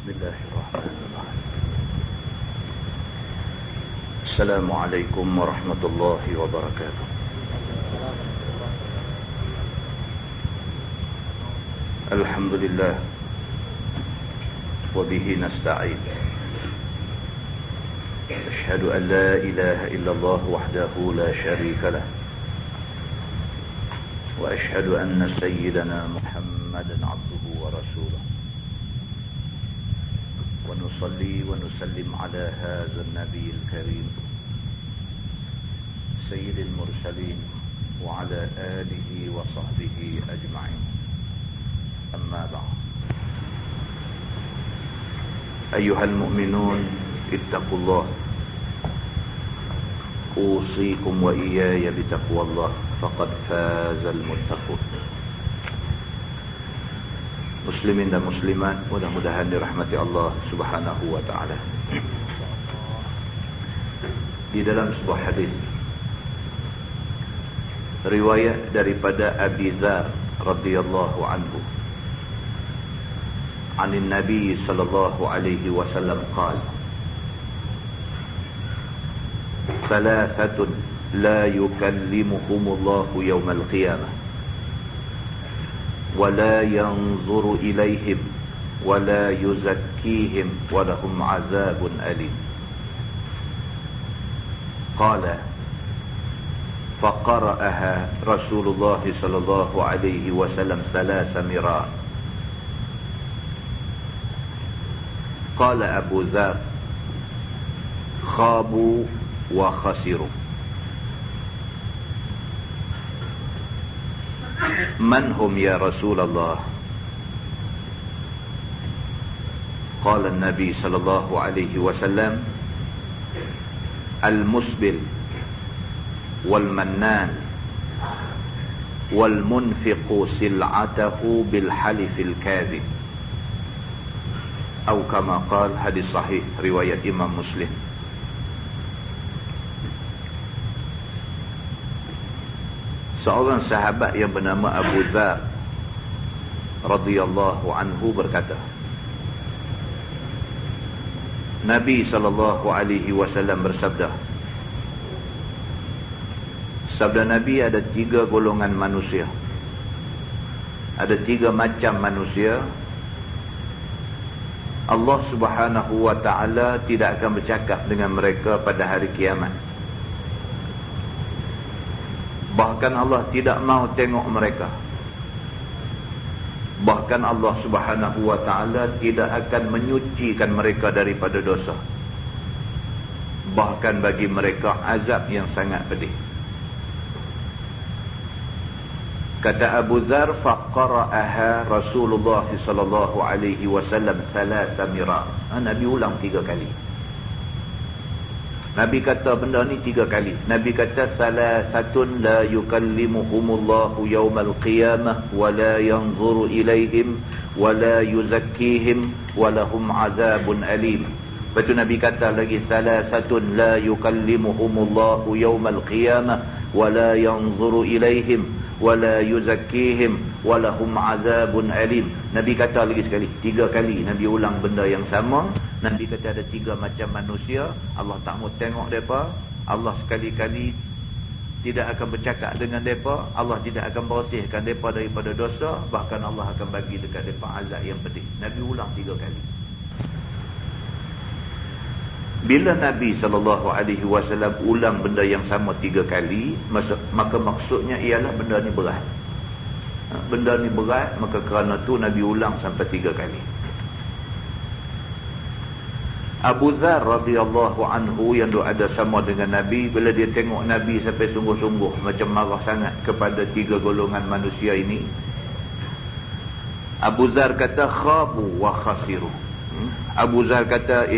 Bismillahirrahmanirrahim. Assalamualaikum warahmatullahi wabarakatuh. Alhamdulillah wa bihi nasta'in. Ashhadu an la ilaha illallah wahdahu la syarika lah. Wa ashhadu anna sayyidana Muhammadan abduhu wa rasuluh. ونصلي ونسلم على هذا النبي الكريم سيد المرسلين وعلى آله وصحبه أجمعين. أما بعد، أيها المؤمنون اتقوا الله، أوصيكم وإياي بتقوى الله، فقد فاز المتقون. Muslimin dan muslimat, mudah-mudahan dirahmati Allah Subhanahu wa taala. Di dalam sebuah hadis riwayat daripada Abi Dzar radhiyallahu anhu, anin Nabi sallallahu alaihi wasallam qala: Salasatun la yukallimuhumullahu yawmal qiyamah ولا ينظر إليهم ولا يزكيهم ولهم عذاب أليم. قال فقرأها رسول الله صلى الله عليه وسلم 3 مرات. قال أبو ذر: خابوا وخسروا. من هم يا رسول الله؟ قال النبي صلى الله عليه وسلم: المسبل والمنان والمنفق سلعته بالحلف الكاذب، أو كما قال. Hadis sahih riwayat Imam Muslim. Seorang sahabat yang bernama Abu Dzar radhiyallahu anhu berkata, Nabi sallallahu alaihi wasallam bersabda, sabda Nabi, ada 3 golongan manusia, ada 3 macam manusia. Allah Subhanahu wa taala tidak akan bercakap dengan mereka pada hari kiamat. Bahkan Allah tidak mau tengok mereka. Bahkan Allah Subhanahu wa taala tidak akan menyucikan mereka daripada dosa. Bahkan bagi mereka azab yang sangat pedih. Kata Abu Dzar, faqara'aha Rasulullah sallallahu alaihi wasallam 3 mirat. Nabi ulang 3 kali. Nabi kata benda ni 3 kali. Nabi kata, salasatun la yukallimuhumullahu yawmal qiyamah wa la yanzuru ilaihim wa la yuzakkihim wa lahum azabun alim. Lepas tu Nabi kata lagi, salasatun la yukallimuhumullahu yawmal qiyamah wa la yanzuru ilaihim wa la yuzakkihim wa lahum azabun alim. Nabi kata lagi sekali, 3 kali Nabi ulang benda yang sama. Nabi kata ada 3 macam manusia, Allah tak mau tengok mereka, Allah sekali-kali tidak akan bercakap dengan mereka, Allah tidak akan bersihkan mereka daripada dosa, bahkan Allah akan bagi dekat mereka azab yang pedih. Nabi ulang 3 kali. Bila Nabi SAW ulang benda yang sama 3 kali, maka maksudnya ialah benda ni berat. Benda ni berat, maka kerana tu Nabi ulang sampai 3 kali. Abu Dzar radhiyallahu anhu yang ada sama dengan Nabi, bila dia tengok Nabi sampai sungguh-sungguh macam marah sangat kepada 3 golongan manusia ini, Abu Dzar kata, khabu wa khasiru. Abu Dzar kata,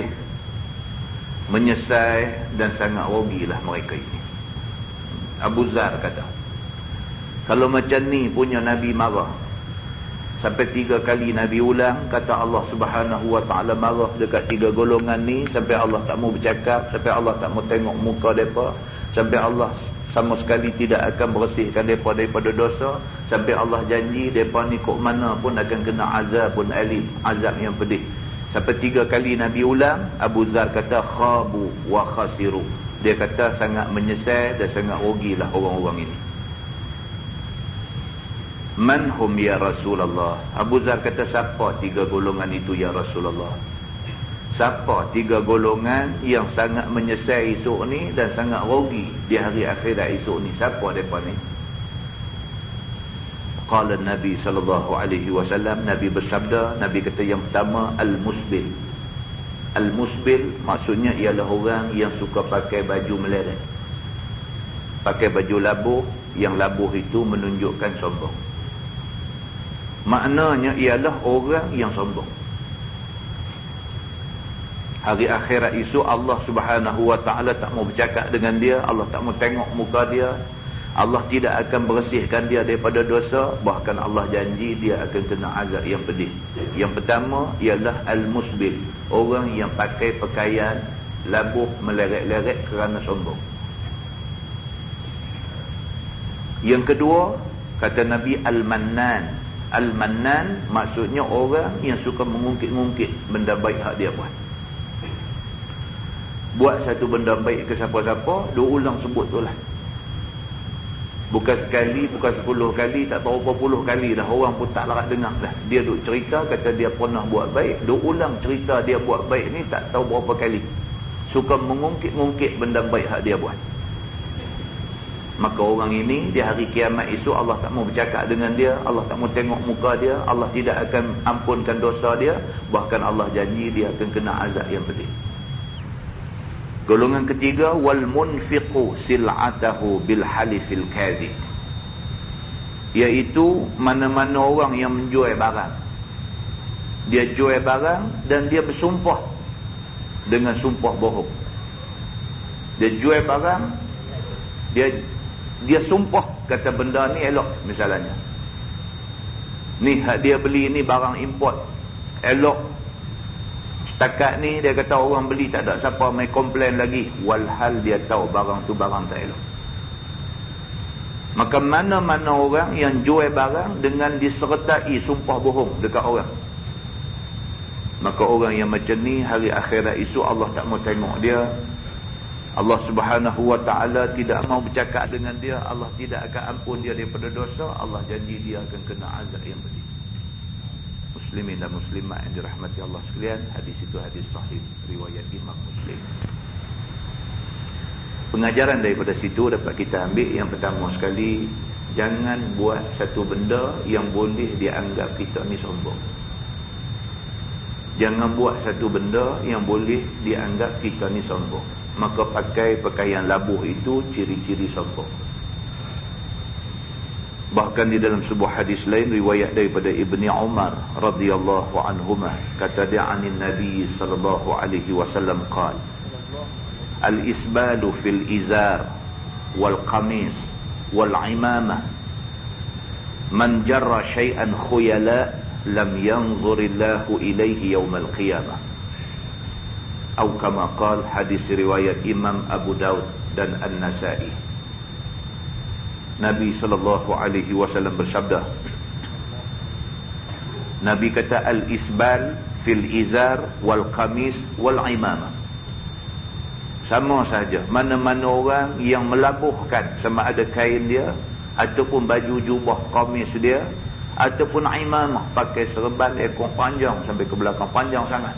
menyesal dan sangat rugilah mereka ini. Abu Dzar kata, kalau macam ni punya Nabi marah sampai 3 kali Nabi ulang, kata Allah Subhanahu wa taala marah dekat 3 golongan ni, sampai Allah tak mau bercakap, sampai Allah tak mau tengok muka mereka, sampai Allah sama sekali tidak akan bersihkan mereka daripada dosa, sampai Allah janji mereka ni kok mana pun akan kena azabun alim, azab yang pedih. Sampai 3 kali Nabi ulang, Abu Zar kata khabu wa khasiru. Dia kata sangat menyesal dan sangat rugilah orang-orang ini. Man hum ya Rasulullah? Abu Zar kata, siapa 3 golongan itu ya Rasulullah? Siapa 3 golongan yang sangat menyesal esok ni dan sangat rugi di hari akhirat esok ni? Siapa mereka ni? Qala Nabi sallallahu alaihi wasallam, Nabi bersabda, Nabi kata yang pertama al-musbil. Al-musbil maksudnya ialah orang yang suka pakai baju meleret. Pakai baju labuh, yang labuh itu menunjukkan sombong. Maknanya ialah orang yang sombong. Hari akhirat esok Allah Subhanahu wa taala tak mau bercakap dengan dia, Allah tak mau tengok muka dia. Allah tidak akan bersihkan dia daripada dosa, bahkan Allah janji dia akan kena azab yang pedih. Yang pertama ialah al-musbil, orang yang pakai pakaian labuh meleret-leret kerana sombong. Yang kedua, kata Nabi al-mannan. Al-mannan maksudnya orang yang suka mengungkit-ungkit benda baik hak dia buat. Buat satu benda baik ke siapa-siapa, dia ulang sebut tu lah. Bukan sekali, bukan 10 kali, tak tahu berapa puluh kali dah. Orang pun tak larat dengar dah. Dia duk cerita, kata dia pernah buat baik. Duk ulang cerita dia buat baik ni tak tahu berapa kali. Suka mengungkit-ungkit benda baik hak dia buat. Maka orang ini di hari kiamat esok Allah tak mau bercakap dengan dia, Allah tak mau tengok muka dia, Allah tidak akan ampunkan dosa dia, bahkan Allah janji dia akan kena azab yang pedih. Golongan ketiga, wal munfiqu sil'atahu bil halifil kadhib, iaitu mana-mana orang yang menjual barang, dia jual barang dan dia bersumpah dengan sumpah bohong. Dia jual barang, dia sumpah kata benda ni elok, misalnya ni hak dia beli ni barang import elok. Setakat ni dia kata orang beli tak ada siapa mai komplain lagi, walhal dia tahu barang tu barang tak elok. Maka mana-mana orang yang jual barang dengan disertai sumpah bohong dekat orang, maka orang yang macam ni hari akhirat esok Allah tak mau tengok dia, Allah Subhanahu wa ta'ala tidak mau bercakap dengan dia, Allah tidak akan ampun dia daripada dosa, Allah janji dia akan kena azab yang pedih. Muslimin dan muslimat yang dirahmati Allah sekalian, hadis itu hadis sahih riwayat Imam Muslim. Pengajaran daripada situ dapat kita ambil, yang pertama sekali, jangan buat satu benda yang boleh dianggap kita ni sombong. Jangan buat satu benda yang boleh dianggap kita ni sombong. Maka pakai pakaian labuh itu ciri-ciri sombong. Bahkan di dalam sebuah hadis lain riwayat daripada Ibni Umar radhiyallahu anhuma, kata dia anin Nabi sallallahu alaihi wasallam qala al-isbalu fil izar wal qamis wal imamah man jarra syai'an khuyala lam yanzurillahu ilaihi yaumal qiyamah, atau kama qala, hadis riwayat Imam Abu Daud dan An-Nasa'i. Nabi sallallahu alaihi wasallam bersabda, Nabi kata al-isbal fil izar wal qamis wal imamah, sama saja mana-mana orang yang melabuhkan sama ada kain dia ataupun baju jubah qamis dia ataupun imamah, pakai serban ekor panjang sampai ke belakang panjang sangat.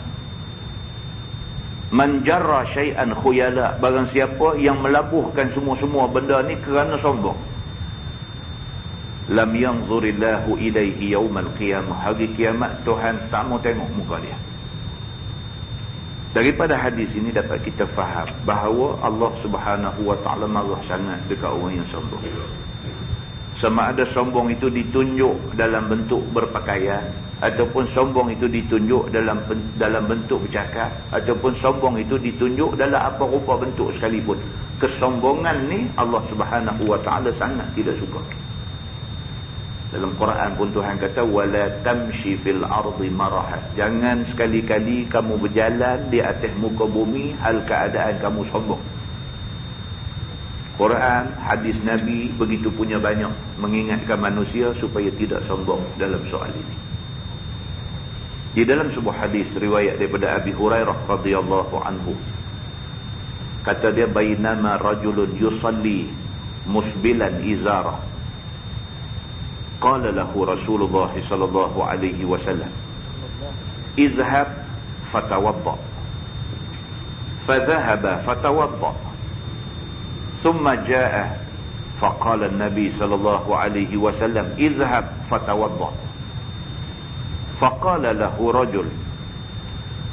Man jarra syai'an khuyala, barang siapa yang melabuhkan semua-semua benda ni kerana sombong, lam yanzurillahu ilaihi yaumal qiyamah, hari kiamat Tuhan tak mau tengok muka dia. Daripada hadis ini dapat kita faham bahawa Allah Subhanahu wa ta'ala marah sangat dekat orang yang sombong. Sama ada sombong itu ditunjuk dalam bentuk berpakaian, ataupun sombong itu ditunjuk dalam bentuk bercakap, ataupun sombong itu ditunjuk dalam apa rupa bentuk sekalipun. Kesombongan ni Allah Subhanahu wa ta'ala sangat tidak suka. Dalam Quran pun Tuhan kata wala tamshi fil ardi maraha, jangan sekali-kali kamu berjalan di atas muka bumi hal keadaan kamu sombong. Quran, hadis Nabi begitu punya banyak mengingatkan manusia supaya tidak sombong dalam soal ini. Di dalam sebuah hadis riwayat daripada Abi Hurairah radhiyallahu anhu, kata dia, bainama rajulun yusalli musbilan izarah, qala lahu Rasulullah sallallahu alaihi wasallam, izhab fatawadda. Fadhahaba fatawadda, thumma jaa faqala an-nabi sallallahu alaihi wasallam, izhab fatawadda. فقال له رجل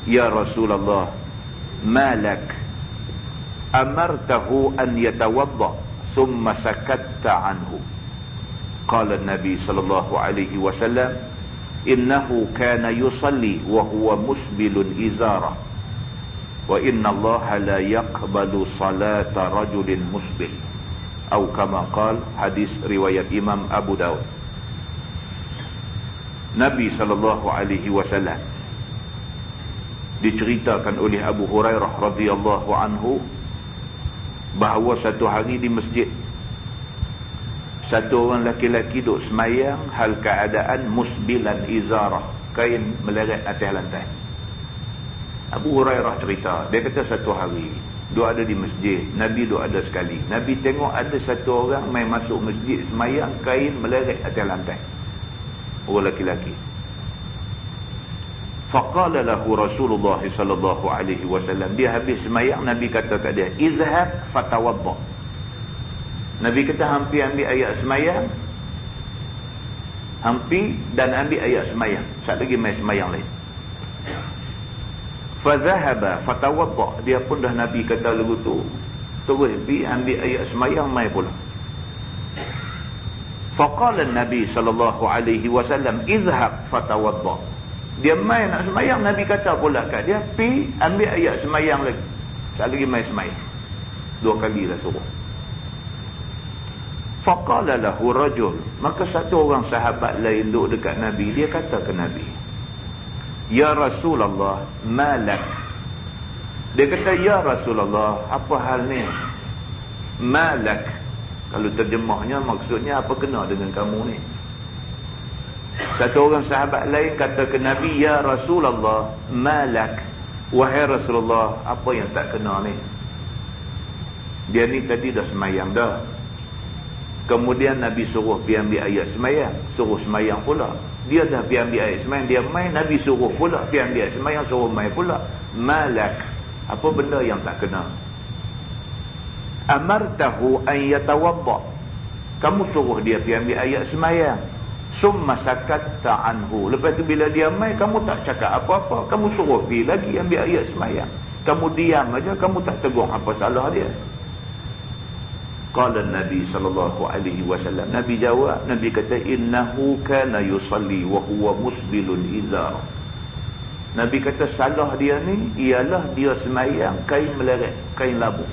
يا رسول الله ما لك أمرته أن يتوضأ ثم سكت عنه. قال النبي صلى الله عليه وسلم إنه كان يصلي وهو مسبل إزارة وإن الله لا يقبل صلاة رجل مسبل، أو كما قال. Hadis riwayat Imam Abu Daud. Nabi SAW diceritakan oleh Abu Hurairah radhiyallahu anhu bahawa satu hari di masjid, satu orang laki-laki duduk semayang hal keadaan musbilan izarah, kain meleret atas lantai. Abu Hurairah cerita, dia kata satu hari duduk ada di masjid, Nabi duduk ada sekali. Nabi tengok ada satu orang main masuk masjid semayang, kain meleret atas lantai, orang laki-laki. Faqala lahu Rasulullah sallallahu alaihi wasallam, dia habis semayang, Nabi kata kat dia, izhab fatawadda. Nabi kata, hampir ambil ayat semayang, hampir dan ambil ayat semayang, sat lagi main semayang lain. Fadhahaba fatawadda, dia pun dah Nabi kata lagu tu, terus pergi ambil ayat semayang, main pula. Faqala Nabi sallallahu alaihi wasallam, izhab fatawadda. Dia main nak semayang, Nabi kata pula kat dia, pi ambil ayat semayang lagi, tak lagi main semayang. 2 kali lah suruh. Faqala lahu rajul, maka satu orang sahabat lain duduk dekat Nabi, dia kata ke Nabi, ya Rasulullah malak. Dia kata, ya Rasulullah, apa hal ni? Malak, kalau terjemahnya maksudnya apa kena dengan kamu ni? Satu orang sahabat lain kata ke Nabi, ya Rasulullah malak, wahai Rasulullah, apa yang tak kena ni? Dia ni tadi dah semayang dah, kemudian Nabi suruh pergi ambil ayat semayang, suruh semayang pula. Dia dah pergi ambil ayat semayang, dia main, Nabi suruh pula pergi ambil ayat semayang, suruh main pula. Malak, apa benda yang tak kena? Amartahu an yatawadda, kamu suruh dia pergi ambil ayat semayang, summa sakatta anhu, lepas tu bila dia main kamu tak cakap apa-apa, kamu suruh pergi lagi ambil ayat semayang, kamu diam aja, kamu tak tegur apa salah dia. Qala Nabi sallallahu alaihi wasallam, Nabi jawab, Nabi kata, innahu kana yusalli wa huwa musbilun izar. Nabi kata salah dia ni ialah dia semayang kain meleret, kain labu.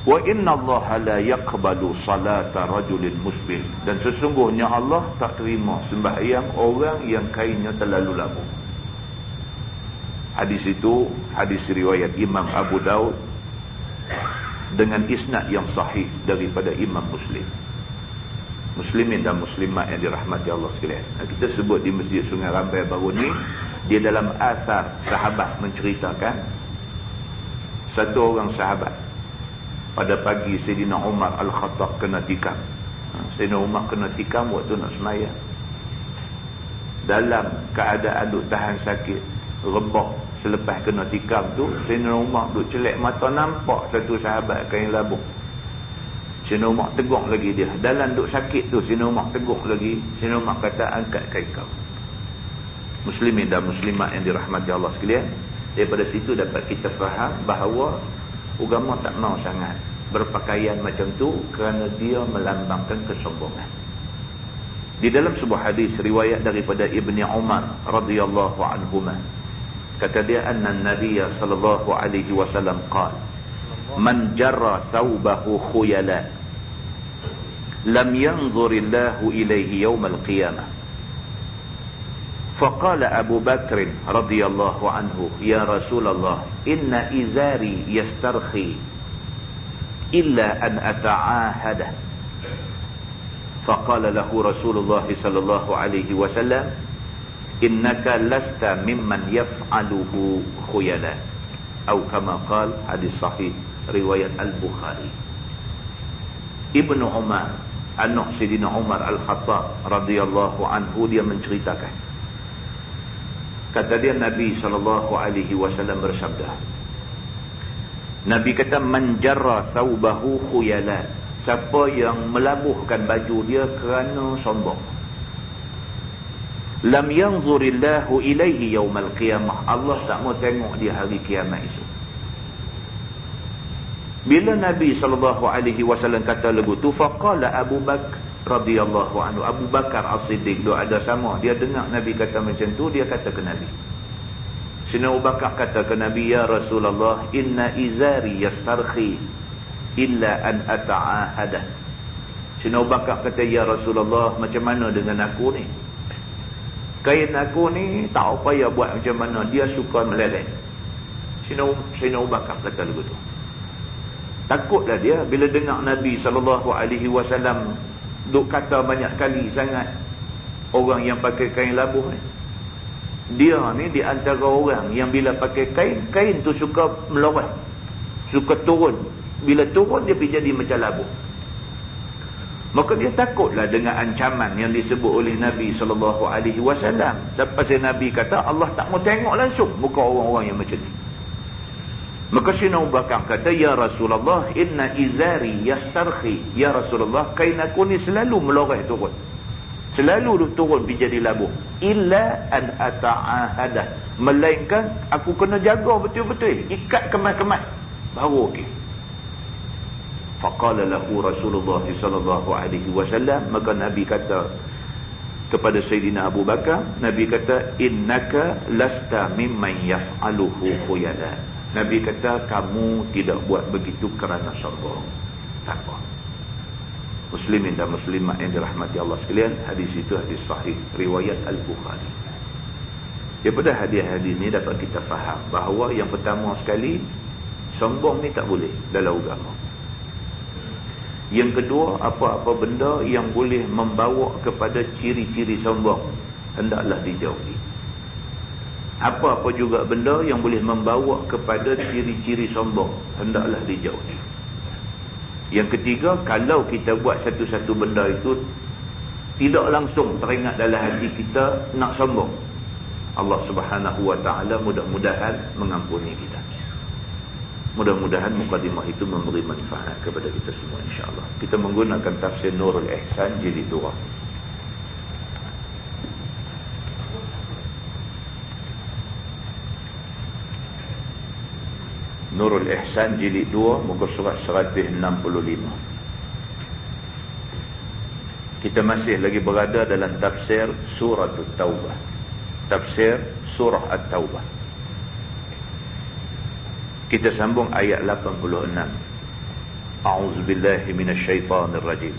Wa inna Allah la yaqbalu salata rajulin musbil, dan sesungguhnya Allah tak terima sembahyang orang yang kainnya terlalu labu. Hadis itu hadis riwayat Imam Abu Daud dengan isnad yang sahih daripada Imam Muslim. Muslimin dan muslimat yang dirahmati Allah sekalian, kita sebut di Masjid Sungai Rambai baru ni, dia dalam asar sahabat menceritakan satu orang sahabat pada pagi Sayyidina Umar Al-Khattab kena tikam. Sayyidina Umar kena tikam waktu nak semayang, dalam keadaan duk tahan sakit, rebah. Selepas kena tikam tu, Sayyidina Umar duk celak mata, nampak satu sahabat kain labu. Sayyidina Umar tegur lagi dia, dalam duk sakit tu Sayyidina Umar tegur lagi. Sayyidina Umar kata, angkat kain kau. Muslimin dan muslimat yang dirahmati Allah sekalian, daripada situ dapat kita faham bahawa agama tak mau sangat berpakaian macam tu kerana dia melambangkan kesombongan. Di dalam sebuah hadis riwayat daripada Ibni Umar radhiyallahu anhuma, kata dia, anna Nabiya sallallahu alaihi wasallam qala, man jarra thawbahu khuyala lam yanzurillahu ilaihi yawmal qiyamah. Faqala Abu Bakr radhiyallahu anhu, ya Rasulullah, inna izari yastarkhi illa an ata'ahada. Faqala lahu Rasulullah sallallahu alaihi wasallam, innaka lasta mimman yaf'aluhu khuyala, atau kama qala, hadis sahih riwayat Al-Bukhari. Ibnu Umar, anak Sayyidina Umar Al-Khattab radhiyallahu anhu, dia menceritakan, kata dia Nabi SAW bersabda, Nabi kata, man jarra thawbahu khuyala, siapa yang melabuhkan baju dia kerana sombong, lam yanzurillahu ilaihi yaumal qiyamah, Allah tak mau tengok dia hari kiamat esok. Bila Nabi SAW kata lagu tu, faqala Abu Bakar radhiyallahu anhu, Abu Bakar As-Siddiq, dia ada sama, dia dengar Nabi kata macam tu, dia kata ke Nabi, Sayyidina Abu Bakar kata ke Nabi, ya Rasulullah, inna izari yastarkhi illa an ata'ahadah. Sayyidina Abu Bakar kata, ya Rasulullah, macam mana dengan aku ni? Kain aku ni tak payah buat macam mana, dia suka meleleh. Sayyidina Abu Bakar kata begitu. Takutlah dia bila dengar Nabi SAW duk kata banyak kali sangat orang yang pakai kain labuh ni. Dia ni di antara orang yang bila pakai kain tu suka melorot, suka turun. Bila turun dia pergi jadi macam labuh. Maka dia takutlah dengan ancaman yang disebut oleh Nabi SAW. Lepas Nabi kata Allah tak mau tengok langsung muka orang-orang yang macam ni. Maka Sayyidina Abu Bakar kata, ya Rasulullah, inna izari yastarkhi, ya Rasulullah, kain aku ni selalu meloreh turun, selalu turun pergi jadi labuh, illa an ata'ahadah, melainkan aku kena jaga betul-betul, ikat kemas-kemas baru okey. Faqala lahu Rasulullah sallallahu alaihi wasallam, maka Nabi kata kepada Sayyidina Abu Bakar, Nabi kata, innaka lasta mimman yaf'aluhu khuyala. Nabi kata, kamu tidak buat begitu kerana sombong. Tak apa. Muslimin dan muslimat yang dirahmati Allah sekalian, hadis itu hadis sahih riwayat Al-Bukhari. Daripada hadis-hadis ini dapat kita faham bahawa yang pertama sekali, sombong ni tak boleh dalam agama. Yang kedua, apa-apa benda yang boleh membawa kepada ciri-ciri sombong hendaklah dijauhi. Apa-apa juga benda yang boleh membawa kepada ciri-ciri sombong hendaklah dijauhi. Yang ketiga, kalau kita buat satu-satu benda itu tidak langsung teringat dalam hati kita nak sombong, Allah Subhanahu wa taala mudah-mudahan mengampuni kita. Mudah-mudahan mukadimah itu memberi manfaat kepada kita semua, insya-Allah. Kita menggunakan tafsir Nurul Ihsan jilid 2. Nurul Ihsan jilid 2 muka surat 165. Kita masih lagi berada dalam tafsir surah At-Taubah. Tafsir surah At-Taubah. Kita sambung ayat 86. A'udzubillahi minasyaitanir rajim.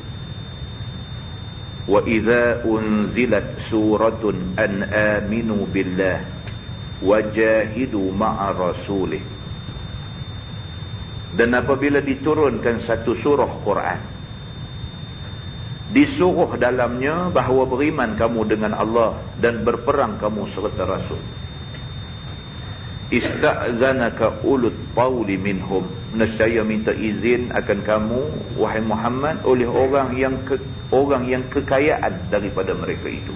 Wa idza unzilat suratun an aminu billah wajahidu ma'a rasulih. Dan apabila diturunkan satu surah Quran, disuruh dalamnya bahawa beriman kamu dengan Allah dan berperang kamu serta Rasul. Ista'zanaka ulut tawli minhum, nescaya minta izin akan kamu wahai Muhammad oleh orang yang kekayaan daripada mereka itu.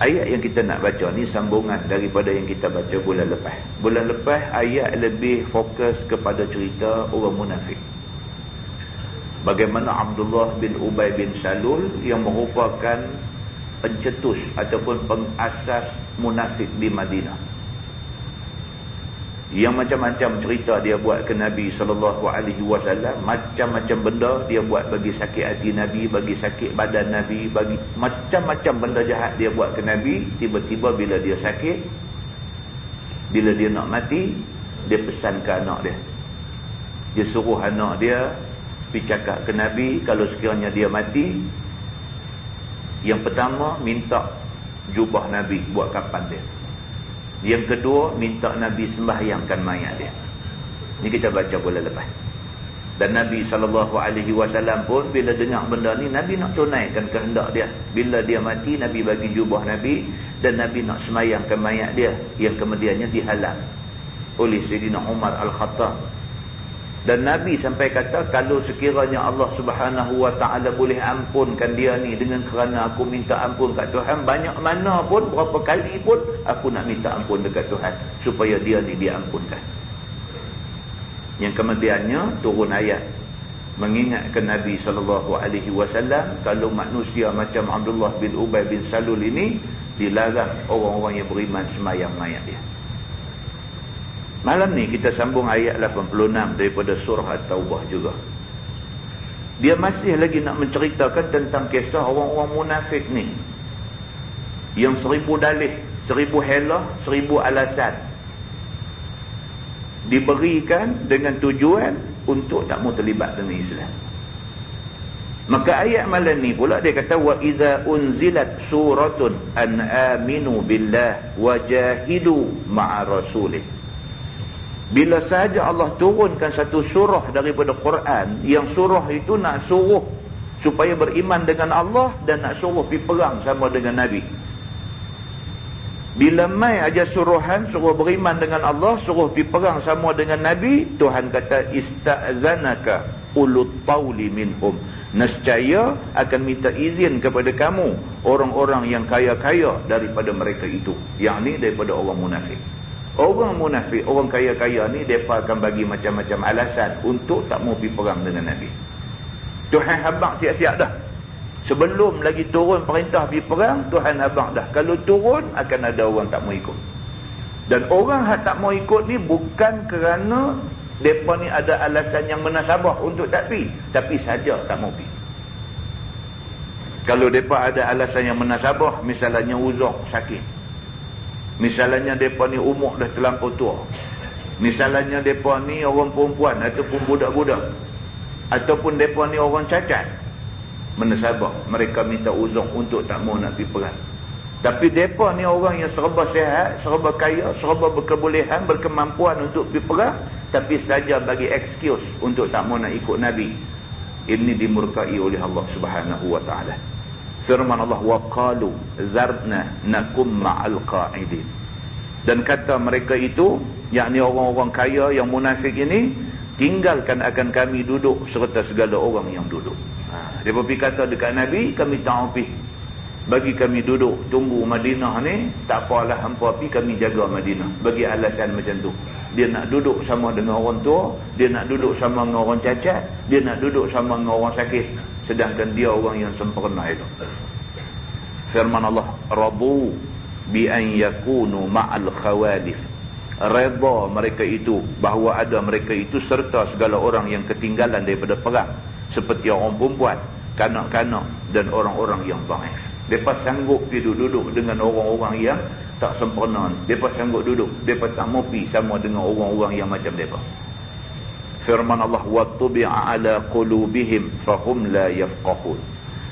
Ayat yang kita nak baca ni sambungan daripada yang kita baca bulan lepas. Bulan lepas ayat lebih fokus kepada cerita orang munafik. Bagaimana Abdullah bin Ubay bin Salul yang merupakan pencetus ataupun pengasas munafik di Madinah, yang macam-macam cerita dia buat ke Nabi SAW, macam-macam benda dia buat bagi sakit hati Nabi, bagi sakit badan Nabi, bagi macam-macam benda jahat dia buat ke Nabi. Tiba-tiba bila dia sakit, bila dia nak mati, dia pesan ke anak dia, dia suruh anak dia pergi cakap ke Nabi, kalau sekiranya dia mati, yang pertama minta jubah Nabi buat kapan dia, yang kedua minta Nabi sembahyangkan mayat dia. Ini kita baca bulan lepas. Dan Nabi SAW pun bila dengar benda ni, Nabi nak tunaikan kehendak dia. Bila dia mati, Nabi bagi jubah Nabi, dan Nabi nak semayangkan mayat dia, yang kemudiannya dihalang oleh Sayyidina Umar Al-Khattab. Dan Nabi sampai kata, kalau sekiranya Allah Subhanahu Wa Ta'ala boleh ampunkan dia ni dengan kerana aku minta ampun kat Tuhan, banyak mana pun, berapa kali pun aku nak minta ampun dekat Tuhan supaya dia ni diampunkan. Yang kemudiannya turun ayat mengingatkan Nabi SAW, kalau manusia macam Abdullah bin Ubay bin Salul ini, dilarang orang-orang yang beriman semayang mayat dia. Malam ni kita sambung ayat 86 daripada surah At-Taubah juga. Dia masih lagi nak menceritakan tentang kisah orang-orang munafik ni, yang 1000 dalih, 1000 helah, 1000 alasan diberikan dengan tujuan untuk tak mau terlibat dengan Islam. Maka ayat malam ni pula dia kata, wa idza unzilat suratun an aminu billah wajahidu ma'a rasulih. Bila sahaja Allah turunkan satu surah daripada Quran, yang surah itu nak suruh supaya beriman dengan Allah dan nak suruh pergi perang sama dengan Nabi. Bila mai aja suruhan suruh beriman dengan Allah, suruh pergi perang sama dengan Nabi, Tuhan kata ista'zanaka ulut tauli minhum. Nescaya akan minta izin kepada kamu orang-orang yang kaya-kaya daripada mereka itu, yakni daripada orang munafik. Orang munafik, orang kaya-kaya ni, mereka akan bagi macam-macam alasan untuk tak mau pergi perang dengan Nabi. Tuhan habaq siap-siap dah. Sebelum lagi turun perintah pergi perang, Tuhan habaq dah. Kalau turun, akan ada orang tak mau ikut. Dan orang yang tak mau ikut ni bukan kerana mereka ni ada alasan yang menasabah untuk tak pergi, tapi saja tak mau pergi. Kalau mereka ada alasan yang menasabah, misalnya uzur, sakit, misalnya mereka ni umur dah terlampau tua, misalnya mereka ni orang perempuan ataupun budak-budak, ataupun mereka ni orang cacat, menasabah, mereka minta uzur untuk tak mau nak pergi perang. Tapi mereka ni orang yang serba sihat, serba kaya, serba berkebolehan, berkemampuan untuk pergi perang, tapi saja bagi excuse untuk tak mau nak ikut Nabi. Ini dimurkai oleh Allah Subhanahu Wa Ta'ala. Firman Allah, waqalu zarna nakum ma'al qa'idin. Dan kata mereka itu, yakni orang-orang kaya yang munafik ini, tinggalkan akan kami duduk serta segala orang yang duduk. Dia pergi kata dekat Nabi, kami tak pergi, bagi kami duduk tunggu Madinah ni, tak apalah hampa pergi, kami jaga Madinah. Bagi alasan macam tu. Dia nak duduk sama dengan orang tua, dia nak duduk sama dengan orang cacat, dia nak duduk sama dengan orang sakit, sedangkan dia orang yang sempurna itu. Firman Allah, radu bi an yakunu ma'al khawalif. Redha mereka itu bahawa ada mereka itu serta segala orang yang ketinggalan daripada perang, seperti orang perempuan, kanak-kanak dan orang-orang yang dhaif. Depa sanggup duduk dengan orang-orang yang tak sempurna. Depa sanggup duduk, depa tak mau pi sama dengan orang-orang yang macam depa. Firman Allah, wa tubi'a ala qulubihim fahum la yafqahun.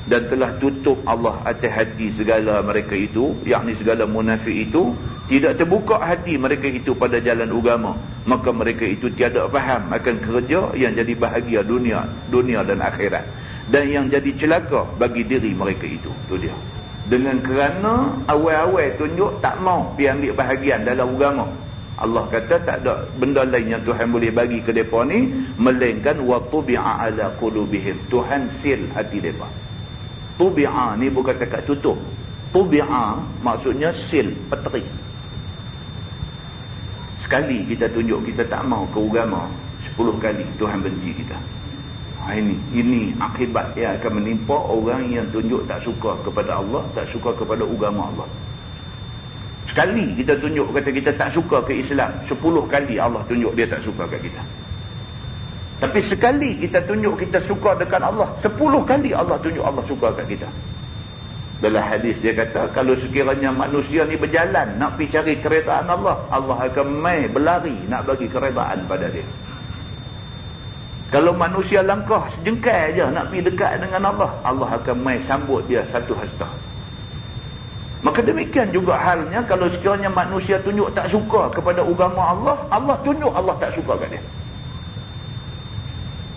Dan telah tutup Allah atas hati segala mereka itu, yakni segala munafik itu, tidak terbuka hati mereka itu pada jalan agama, maka mereka itu tiada faham akan kerja yang jadi bahagia dunia dan akhirat, dan yang jadi celaka bagi diri mereka itu. Tu dia. Dengan kerana awal-awal tunjuk tak mau pergi ambil bahagian dalam agama, Allah kata tak ada benda lain yang Tuhan boleh bagi ke mereka ni melainkan wa tubi'a ala qulubihim. Tuhan sil hati mereka. Tubi'a ni bukan cakap tutup. Tubi'a maksudnya sil, peteri. Sekali kita tunjuk kita tak mau ke agama, 10 kali Tuhan benci kita. Ini akibat yang akan menimpa orang yang tunjuk tak suka kepada Allah, tak suka kepada agama Allah. Sekali kita tunjuk kata kita tak suka ke Islam, 10 kali Allah tunjuk dia tak suka kat kita. Tapi sekali kita tunjuk kita suka dekat Allah, 10 kali Allah tunjuk Allah suka kat kita. Dalam hadis dia kata, kalau sekiranya manusia ni berjalan nak pergi cari keredaan Allah, Allah akan mai berlari nak bagi keredaan pada dia. Kalau manusia langkah sejengkal aja nak pergi dekat dengan Allah, Allah akan mai sambut dia satu hasta. Maka demikian juga halnya kalau sekiranya manusia tunjuk tak suka kepada agama Allah, Allah tunjuk Allah tak suka kat dia.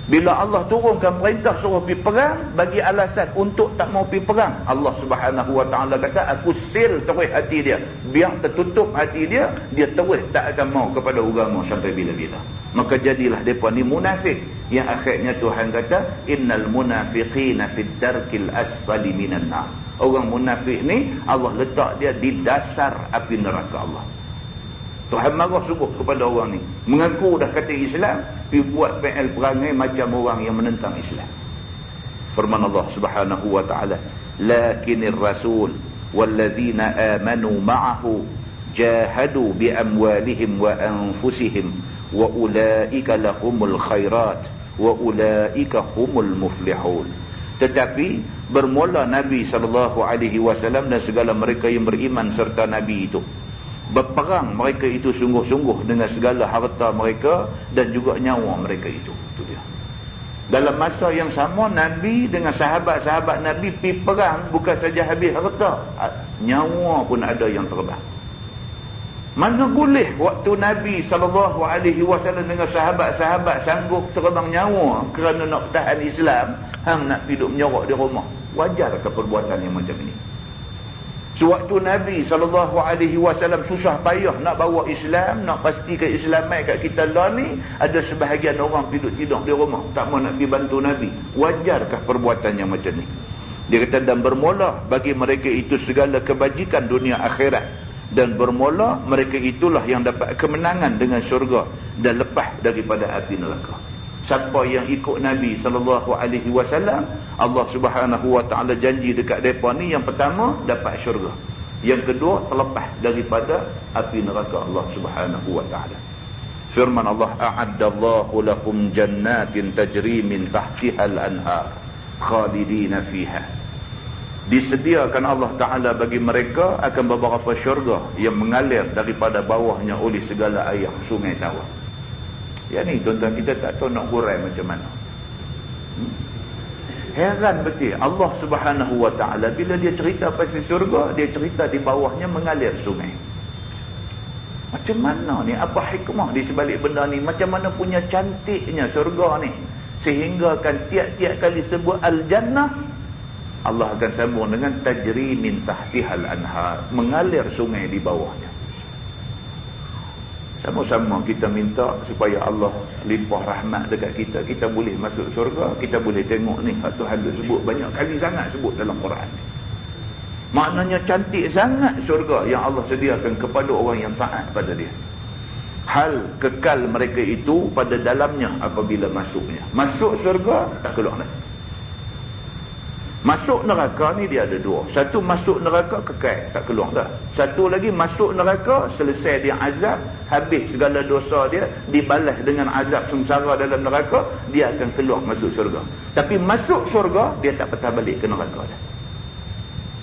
Bila Allah turunkan perintah suruh pergi perang, bagi alasan untuk tak mau pergi perang, Allah Subhanahu Wa Taala kata, aku sil terus hati dia, biar tertutup hati dia, dia terus tak akan mau kepada agama sampai bila-bila. Maka jadilah mereka ni munafik, yang akhirnya Tuhan kata, innal munafiqina fid darkil asfali minan nar. Orang munafik ni Allah letak dia di dasar api neraka Allah. Tuhan marah sungguh kepada orang ni, mengaku dah kata Islam, pergi buat PL perangai macam orang yang menentang Islam. Firman Allah Subhanahu Wa Taala, lakinir rasul walladzina amanu ma'ahu jahadu bi amwalihim wa anfusihim wa ulaika lahumul khairat wa ulaika humul muflihun. Tetapi bermula Nabi SAW dan segala mereka yang beriman serta Nabi itu berperang mereka itu sungguh-sungguh dengan segala harta mereka dan juga nyawa mereka itu. Itu dia. Dalam masa yang sama, Nabi dengan sahabat-sahabat Nabi pergi perang, bukan saja habis harta, nyawa pun ada yang terbang. Mana boleh waktu Nabi SAW dengan sahabat-sahabat sanggup terbang nyawa kerana nak tahan Islam, hang nak hidup menyorok di rumah? Wajarkah perbuatan yang macam ini? Sewaktu Nabi SAW susah payah nak bawa Islam, nak pastikan Islam mai kat kita lah ni, ada sebahagian orang tidur di rumah, tak mau nak pergi bantu Nabi. Wajarkah perbuatan yang macam ni? Dia kata, dan bermula bagi mereka itu segala kebajikan dunia akhirat, dan bermula mereka itulah yang dapat kemenangan dengan syurga dan lepas daripada api neraka. Siapa yang ikut Nabi SAW, Allah Subhanahu Wa Taala janji dekat mereka ni, yang pertama dapat syurga, yang kedua terlepas daripada api neraka Allah Subhanahu Wa Taala. Firman Allah, a'addallahu lakum jannatin tajri min tahtihal anhar khalidina fiha. Disediakan Allah Ta'ala bagi mereka akan beberapa syurga yang mengalir daripada bawahnya oleh segala air sungai tawar. Ya ni tuan-tuan, kita tak tahu nak hurai macam mana. Heran betul Allah Subhanahu Wa Taala bila dia cerita pasal syurga, dia cerita di bawahnya mengalir sungai. Macam mana ni? Apa hikmah di sebalik benda ni? Macam mana punya cantiknya syurga ni, sehingga kan tiap-tiap kali sebut al-jannah, Allah akan sambung dengan tajri min tahtihal anhar, mengalir sungai di bawahnya. Sama-sama kita minta supaya Allah limpah rahmat dekat kita, kita boleh masuk syurga, kita boleh tengok ni Tuhan sebut banyak kali sangat sebut dalam Quran ni. Maknanya cantik sangat syurga yang Allah sediakan kepada orang yang taat pada dia. Hal kekal mereka itu pada dalamnya apabila masuknya. Masuk syurga tak keluar lagi. Masuk neraka ni dia ada dua. Satu, masuk neraka kekal, tak keluar dah. Satu lagi, masuk neraka, selesai dia azab, habis segala dosa dia, dibalas dengan azab sengsara dalam neraka, dia akan keluar masuk syurga. Tapi masuk syurga, dia tak patah balik ke neraka dah.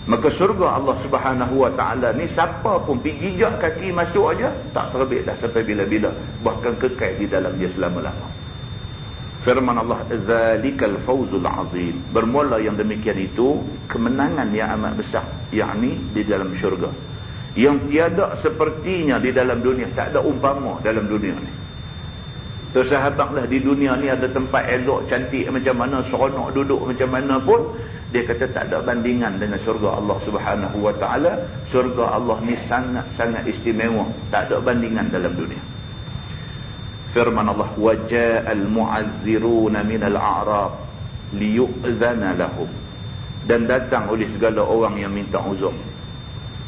Maka syurga Allah Subhanahu Wa Taala ni, siapa pun pergi jejak kaki masuk aja, tak terbit dah sampai bila-bila, bahkan kekal di dalam dia selama-lama. Firman Allah, zalikal fawzul azim. Bermula yang demikian itu kemenangan yang amat besar, yakni di dalam syurga, yang tiada sepertinya di dalam dunia. Tak ada umpama dalam dunia ni. Tersahabatlah di dunia ni ada tempat elok cantik macam mana, seronok duduk macam mana pun, dia kata tak ada bandingan dengan syurga Allah Subhanahu Wa Taala. Syurga Allah ni sangat-sangat istimewa, tak ada bandingan dalam dunia. Firman Allah, waja'al mu'azziruna minal a'rab liyu'zana lahum. Dan datang oleh segala orang yang minta uzur,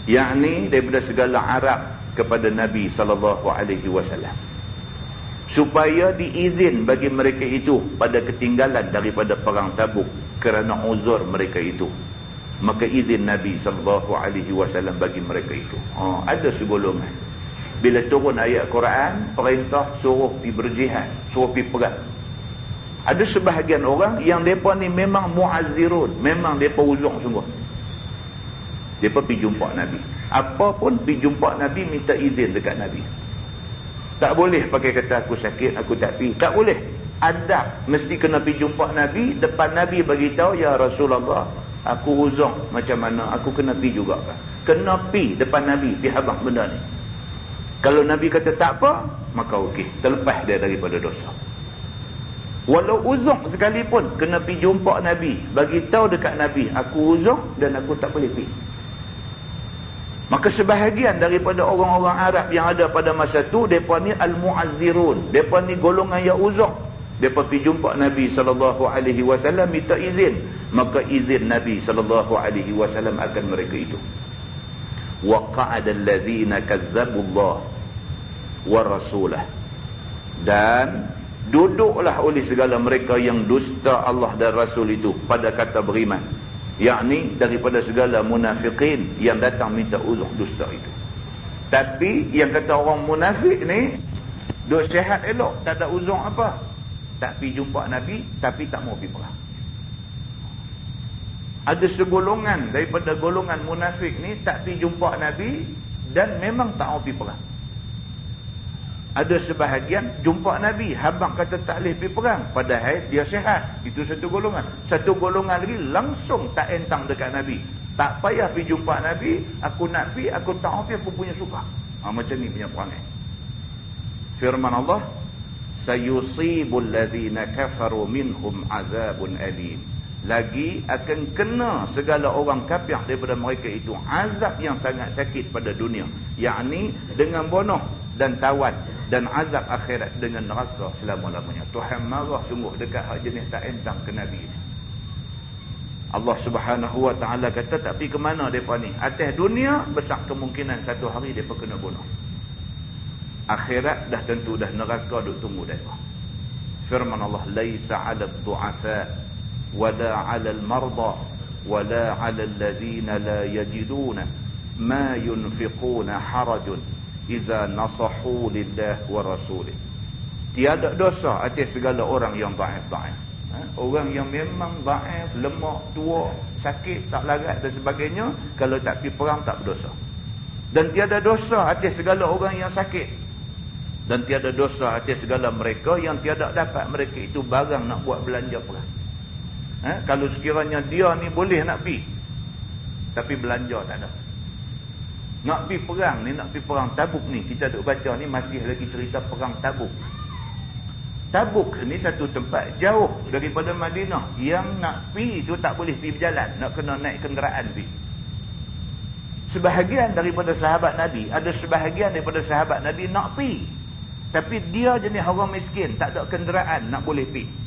yakni daripada segala Arab, kepada Nabi SAW, supaya diizin bagi mereka itu pada ketinggalan daripada perang Tabuk kerana uzur mereka itu. Maka izin Nabi SAW bagi mereka itu. Ada segolongan bila turun ayat Quran, perintah suruh pergi berjihad, suruh pergi perang. Ada sebahagian orang yang mereka ni memang mu'azzirun, memang mereka uzur sungguh. Mereka pergi jumpa Nabi. Apa pun pergi jumpa Nabi, minta izin dekat Nabi. Tak boleh pakai kata aku sakit, aku tak pergi. Tak boleh. Adab, mesti kena pergi jumpa Nabi. Depan Nabi beritahu, ya Rasulullah, aku uzur macam mana, aku kena pergi juga kan? Kena pergi depan Nabi, pergi habang benda ni. Kalau Nabi kata tak apa, maka okey, terlepas dia daripada dosa. Walau uzung sekalipun, kena pergi jumpa Nabi, bagi tahu dekat Nabi, aku uzung dan aku tak boleh pergi. Maka sebahagian daripada orang-orang Arab yang ada pada masa tu, mereka ni al-mu'azzirun, mereka ni golongan yang uzung. Mereka pergi jumpa Nabi SAW, minta izin, maka izin Nabi SAW akan mereka itu. Waqa'ada alladhina kazzabullah wa rasulah, dan duduklah oleh segala mereka yang dusta Allah dan Rasul itu pada kata beriman, yakni daripada segala munafiqin yang datang minta uzur dusta itu. Tapi yang kata orang munafik ni duk sihat elok, tak ada uzur apa, tak pergi jumpa Nabi tapi tak mau pergi perang. Ada segolongan daripada golongan munafik ni tak pergi jumpa Nabi dan memang tak mau pergi perang. Ada sebahagian jumpa Nabi, habang kata tak boleh pergi perang, padahal dia sihat. Itu satu golongan. Satu golongan lagi langsung tak entang dekat Nabi. Tak payah pergi jumpa Nabi, aku nak pergi, aku tak mau pergi, aku punya suka. Macam ni punya perangai. Firman Allah, sayusibul ladzina kafaru minhum azabun alim. Lagi akan kena segala orang kafir daripada mereka itu azab yang sangat sakit pada dunia, yakni dengan bunuh dan tawan, dan azab akhirat dengan neraka selama-lamanya. Tuhan marah sungguh dekat hak jenis tak entang ke Nabi ni. Allah Subhanahu wa ta'ala kata tak pergi ke mana mereka ni. Atas dunia besar kemungkinan satu hari mereka kena bunuh. Akhirat dah tentu dah neraka duk tunggu mereka. Firman Allah, laisa 'alal du'afa wala 'alal marda wala 'alal ladzina la yajiduna ma yunfiquna harajun iza nasahu lillah wa rasulih. Tiada dosa atas segala orang yang dhaif-dhaif. Orang yang memang dhaif, lemah, tua, sakit, tak larat dan sebagainya, kalau tak pergi perang tak berdosa. Dan tiada dosa atas segala orang yang sakit, dan tiada dosa atas segala mereka yang tiada dapat mereka itu barang nak buat belanja perang. Kalau sekiranya dia ni boleh nak pergi tapi belanja tak ada, nak pergi perang ni, nak pergi perang Tabuk ni, kita duk baca ni masih lagi cerita perang Tabuk. Tabuk ni satu tempat jauh daripada Madinah, yang nak pergi tu tak boleh pergi berjalan, nak kena naik kenderaan pergi. Sebahagian daripada sahabat Nabi, ada sebahagian daripada sahabat Nabi nak pergi, tapi dia jenis orang miskin, tak ada kenderaan nak boleh pergi.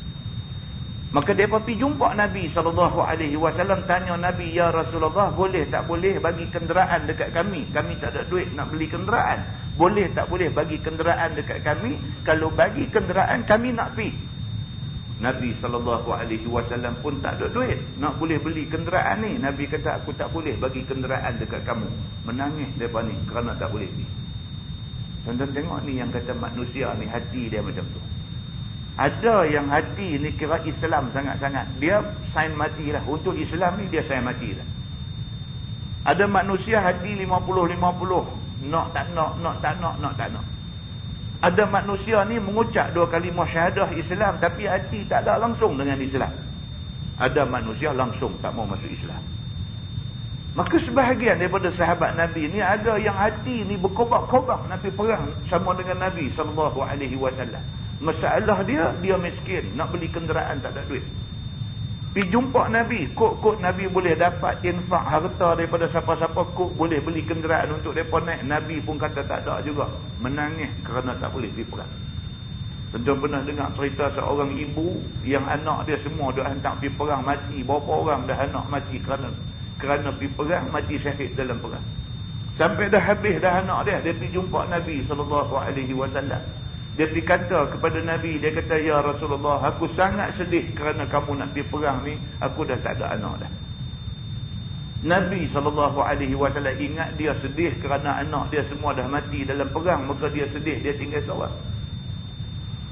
Maka mereka pergi jumpa Nabi SAW, tanya Nabi, ya Rasulullah, boleh tak boleh bagi kenderaan dekat kami? Kami tak ada duit nak beli kenderaan. Boleh tak boleh bagi kenderaan dekat kami? Kalau bagi kenderaan, kami nak pergi. Nabi SAW pun tak ada duit nak boleh beli kenderaan ni. Nabi kata, aku tak boleh bagi kenderaan dekat kamu. Menangis mereka ni kerana tak boleh pergi. Tuan-tuan tengok ni yang kata manusia ni hati dia macam tu. Ada yang hati ni kira Islam sangat-sangat, dia sign mati lah. Untuk Islam ni dia sign mati lah. Ada manusia hati 50-50, nak tak nak, nak tak nak, nak tak nak. Ada manusia ni mengucap 2 kalimah syahadah Islam, tapi hati tak ada langsung dengan Islam. Ada manusia langsung tak mau masuk Islam. Maka sebahagian daripada sahabat Nabi ni, ada yang hati ni berkobak-kobak nak pergi perang sama dengan Nabi SAW. Masalah dia miskin, nak beli kenderaan tak ada duit. Pergi jumpa Nabi, kok Nabi boleh dapat infak harta daripada siapa-siapa, kok boleh beli kenderaan untuk mereka naik. Nabi pun kata tak ada juga, menangis kerana tak boleh pergi perang. Tentu pernah dengar cerita seorang ibu yang anak dia semua dah hantar pergi perang, mati. Berapa orang dah anak mati kerana pergi perang, mati syahid dalam perang. Sampai dah habis dah anak dia pergi jumpa Nabi SAW. Dia pergi kata kepada Nabi, dia kata, ya Rasulullah, aku sangat sedih kerana kamu nak pergi perang ni, aku dah tak ada anak dah. Nabi SAW ingat dia sedih kerana anak dia semua dah mati dalam perang, maka dia sedih, dia tinggal seorang.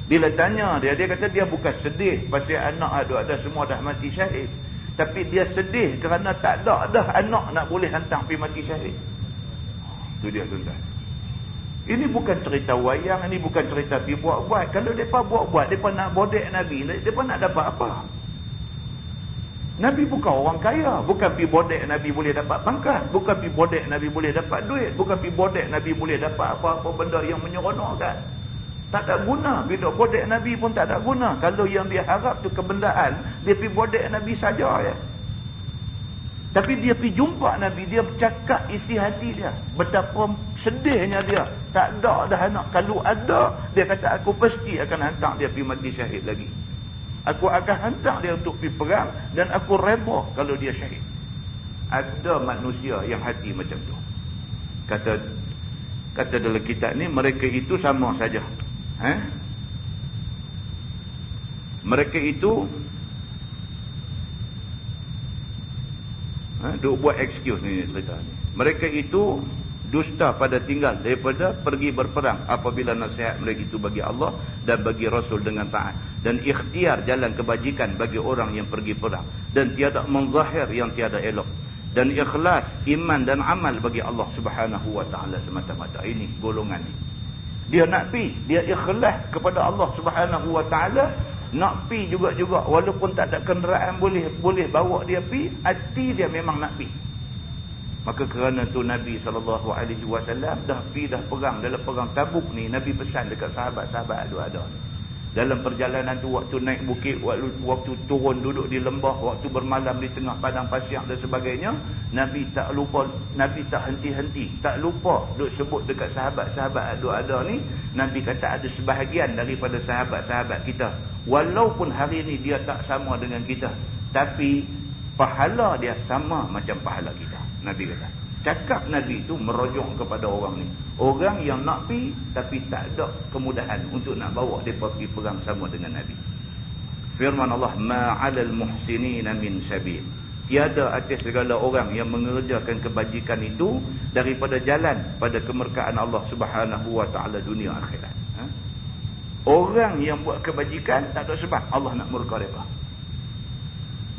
Bila tanya dia kata dia bukan sedih pasal anak ada semua dah mati syahid, tapi dia sedih kerana tak ada dah anak nak boleh hantar pergi mati syahid. Itu dia, tuan-tuan. Ini bukan cerita wayang, ini bukan cerita pergi buat-buat. Kalau mereka buat-buat, mereka nak bodek Nabi, mereka nak dapat apa? Nabi bukan orang kaya, bukan pergi bodek Nabi boleh dapat pangkat, bukan pergi bodek Nabi boleh dapat duit, bukan pergi bodek Nabi boleh dapat apa-apa benda yang menyeronokkan. Tak ada guna. Bila bodek Nabi pun tak ada guna. Kalau yang dia harap tu kebendaan, dia pergi bodek Nabi saja ya. Tapi dia pergi jumpa Nabi, dia bercakap isi hati dia. Betapa sedihnya dia. Tak ada dah anak. Kalau ada, dia kata aku pasti akan hantar dia pergi mati syahid lagi. Aku akan hantar dia untuk pergi perang dan aku reba kalau dia syahid. Ada manusia yang hati macam tu. Kata dalam kitab ni, mereka itu sama saja. Mereka itu duk buat excuse ni cerita ni. Mereka itu dusta pada tinggal daripada pergi berperang apabila nasihat mereka itu bagi Allah dan bagi Rasul dengan taat, dan ikhtiar jalan kebajikan bagi orang yang pergi perang, dan tiada menzahir yang tiada elok, dan ikhlas iman dan amal bagi Allah Subhanahu wa taala semata-mata. Ini golongan ni. Dia nak pi, dia ikhlas kepada Allah Subhanahu wa taala, nak pi juga walaupun tak ada kenderaan boleh bawa dia pi, hati dia memang nak pi. Maka kerana tu Nabi SAW dah pi dah perang. Dalam perang Tabuk ni Nabi pesan dekat sahabat-sahabat ada ni. Dalam perjalanan tu, waktu naik bukit, waktu turun duduk di lembah, waktu bermalam di tengah padang pasir dan sebagainya, Nabi tak henti-henti, tak lupa duk sebut dekat sahabat-sahabat ada ni. Nabi kata ada sebahagian daripada sahabat-sahabat kita, walaupun hari ni dia tak sama dengan kita, tapi pahala dia sama macam pahala kita. Nabi kata, cakap Nabi itu merujuk kepada orang ni, orang yang nak pi tapi tak ada kemudahan untuk nak bawa mereka pergi perang sama dengan Nabi. Firman Allah, ma'alal muhsinina min sabil. Tiada atas segala orang yang mengerjakan kebajikan itu daripada jalan pada kemerkaan Allah Subhanahu wa taala dunia akhirat. Orang yang buat kebajikan tak ada sebab Allah nak murka mereka.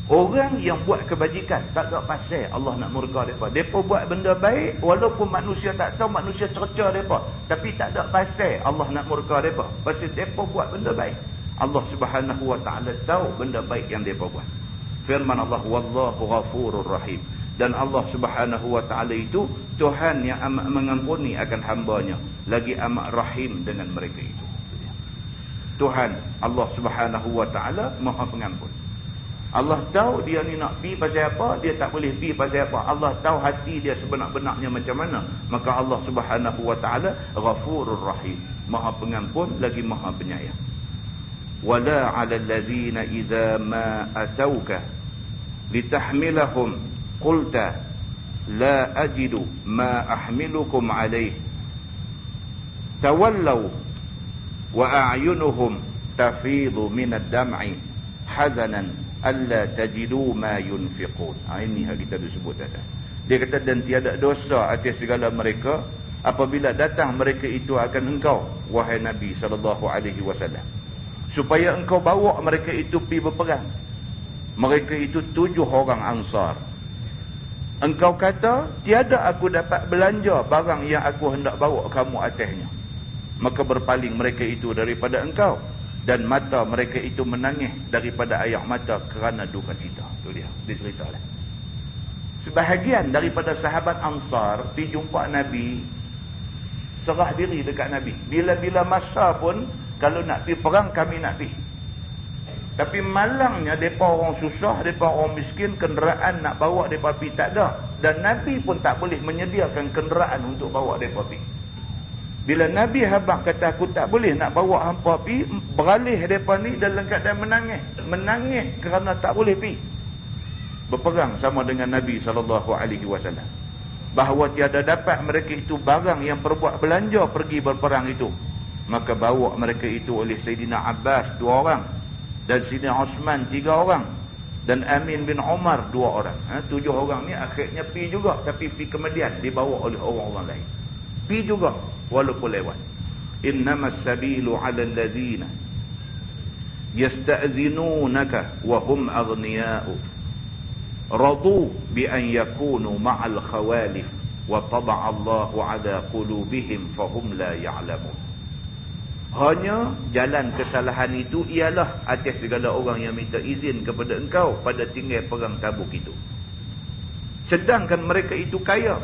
Orang yang buat kebajikan tak ada pasal Allah nak murka mereka. Mereka buat benda baik walaupun manusia tak tahu, manusia cerca mereka, tapi tak ada pasal Allah nak murka mereka. Pasal mereka buat benda baik, Allah Subhanahu wa taala tahu benda baik yang mereka buat. Firman Allah, wallahu ghafurur rahim. Dan Allah Subhanahu wa taala itu Tuhan yang amat mengampuni akan hamba-Nya, lagi amat rahim dengan mereka itu. Tuhan Allah Subhanahu wa taala Maha Pengampun. Allah tahu dia ni nak pi pasal apa, dia tak boleh pi pasal apa. Allah tahu hati dia sebenar-benarnya macam mana. Maka Allah Subhanahu wa taala Ghafurur Rahim, Maha Pengampun lagi Maha Penyayang. Wala 'alal ladzina idza ma atauka litahmilahum qulta la ajidu ma ahmilukum alayh tawallaw wa a'yunuhum tafidu minad dam'i hazanan alla tajidu ma yunfiqun. Ini yang kita disebut dasar. Dia kata, dan tiada dosa atas segala mereka apabila datang mereka itu akan engkau, wahai Nabi SAW, supaya engkau bawa mereka itu pergi berperang. Mereka itu 7 orang Ansar. Engkau kata, tiada aku dapat belanja barang yang aku hendak bawa kamu atasnya. Maka berpaling mereka itu daripada engkau, dan mata mereka itu menangis daripada air mata kerana duka cita. Itu dia ceritalah. Sebahagian daripada sahabat Ansar pergi jumpa Nabi, serah diri dekat Nabi. Bila-bila masa pun, kalau nak pergi perang, kami nak pergi. Tapi malangnya mereka orang susah, mereka orang miskin, kenderaan nak bawa mereka pergi tak ada. Dan Nabi pun tak boleh menyediakan kenderaan untuk bawa mereka pergi. Bila Nabi habaq kata aku tak boleh nak bawa hampa pergi, beralih mereka ni dalam keadaan menangis. Menangis kerana tak boleh pergi berperang sama dengan Nabi SAW. Bahawa tiada dapat mereka itu barang yang perbuat belanja pergi berperang itu. Maka bawa mereka itu oleh Sayyidina Abbas 2 orang, dan Sayyidina Osman 3 orang, dan Amin bin Umar 2 orang. 7 orang ni akhirnya pergi juga, tapi pergi kemudian dibawa oleh orang-orang lain. Pergi juga walaupun lewat. Innamas sabilu 'alal ladzina yasta'dzinunaka wa hum aghniya'u radu bi an yakunu ma'al khawalif wa taba'a Allahu 'ala qulubihim fahum la ya'lamun. Hanya jalan kesalahan itu ialah atas segala orang yang minta izin kepada engkau pada tinggal perang Tabuk itu. Sedangkan mereka itu kaya.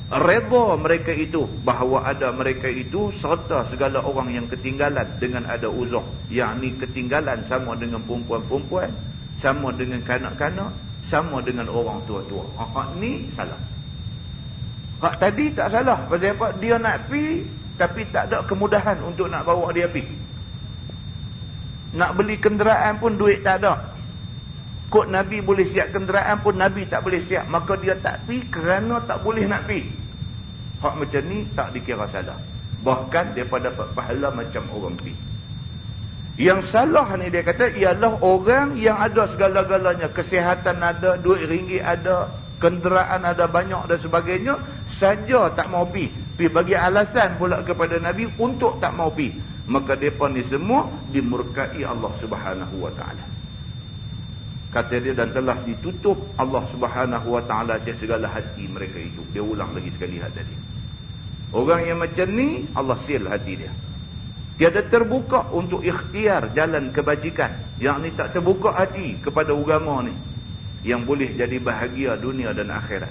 Redha mereka itu bahawa ada mereka itu serta segala orang yang ketinggalan dengan ada uzur, yakni ketinggalan sama dengan perempuan-perempuan, sama dengan kanak-kanak, sama dengan orang tua-tua. Hak ni salah. Hak tadi tak salah. Pasal apa? Dia nak pi tapi tak ada kemudahan untuk nak bawa dia pi. Nak beli kenderaan pun duit tak ada. Kod Nabi boleh siap kenderaan pun Nabi tak boleh siap. Maka dia tak pi kerana tak boleh nak pi. Hak macam ni tak dikira salah. Bahkan dia dapat pahala macam orang pi. Yang salah ni dia kata ialah orang yang ada segala-galanya. Kesihatan ada, duit ringgit ada, kenderaan ada banyak dan sebagainya. Saja tak mau pi. Pi bagi alasan pula kepada Nabi untuk tak mau pi. Maka mereka ni semua dimurkai Allah Subhanahu Wa Taala. Kata dia, dan telah ditutup Allah Subhanahu Wa Taala atas segala hati mereka itu. Dia ulang lagi sekali hati dia. Orang yang macam ni Allah seal hati dia. Tiada terbuka untuk ikhtiar jalan kebajikan. Yang ni tak terbuka hati kepada agama ni, yang boleh jadi bahagia dunia dan akhirat.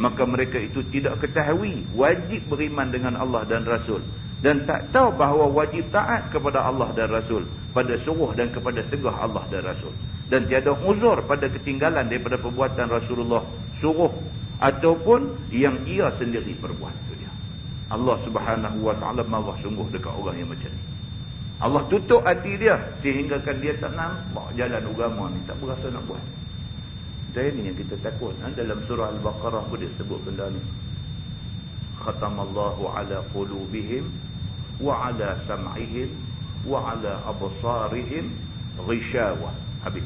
Maka mereka itu tidak ketahui wajib beriman dengan Allah dan Rasul, dan tak tahu bahawa wajib taat kepada Allah dan Rasul pada suruh dan kepada tegah Allah dan Rasul. Dan tiada uzur pada ketinggalan daripada perbuatan Rasulullah suruh ataupun yang ia sendiri perbuat. Itu dia. Allah Subhanahu Wa Taala marah sungguh dekat orang yang macam ni. Allah tutup hati dia sehinggakan dia tak nampak jalan agama ni, tak berasa nak buat. Dan ini yang kita takut. Dalam surah Al-Baqarah pun dia sebut benda ni. Khatamallahu ala qulubihim wa ala sam'ihim wa ala absarihim ghishawah. Habis.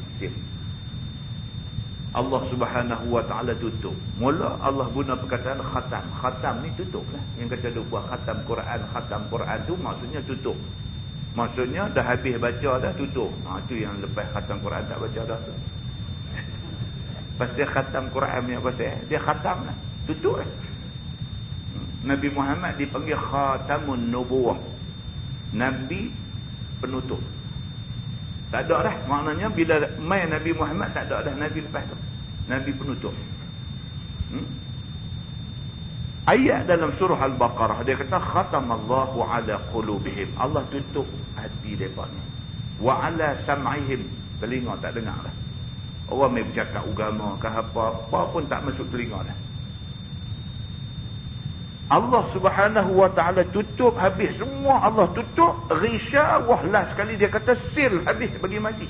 Allah Subhanahu Wa Taala tutup. Mula Allah guna perkataan khatam. Khatam ni tutup lah. Yang kata dia buat khatam Quran tu maksudnya tutup. Maksudnya dah habis baca dah tutup. Tu yang lepas khatam Quran tak baca dah tu. Pasal khatam Quran punya pasal dia khatam lah. Tutup lah. Nabi Muhammad dipanggil Khatamun Nubuwah. Nabi penutup. Tak ada dah. Maknanya bila main Nabi Muhammad tak ada dah Nabi lepas tu. Nabi penutup. Ayat dalam surah Al-Baqarah dia kata khatamallahu ala qulubihim. Allah tutup hati mereka ni. Wa ala sam'ihim. Telinga tak dengar dah. Orang main bercakap agama ke apa pun tak masuk telinga dah. Allah Subhanahu Wa Taala tutup habis semua. Allah tutup ghishawah lah sekali. Dia kata seal habis bagi mati.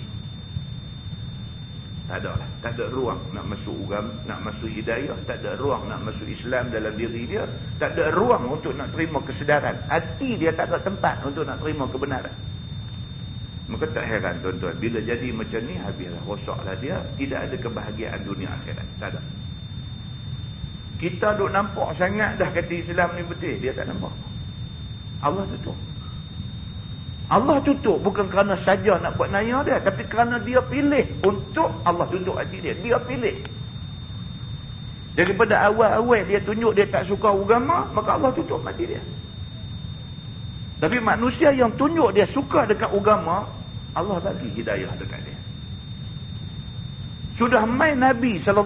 Tak ada lah. Tak ada ruang nak masuk agama, nak masuk hidayah. Tak ada ruang nak masuk Islam dalam diri dia. Tak ada ruang untuk nak terima kesedaran. Hati dia tak ada tempat untuk nak terima kebenaran. Maka tak heran tuan-tuan, bila jadi macam ni habislah, rosaklah dia. Tidak ada kebahagiaan dunia akhirat. Tak ada. Kita duk nampak sangat dah kata Islam ni betul. Dia tak nampak. Allah tutup. Allah tutup bukan kerana saja nak buat naya dia, tapi kerana dia pilih untuk Allah tutup hati dia. Dia pilih. Daripada awal-awal dia tunjuk dia tak suka agama, maka Allah tutup hati dia. Tapi manusia yang tunjuk dia suka dekat agama, Allah bagi hidayah dekat dia. Sudah main Nabi SAW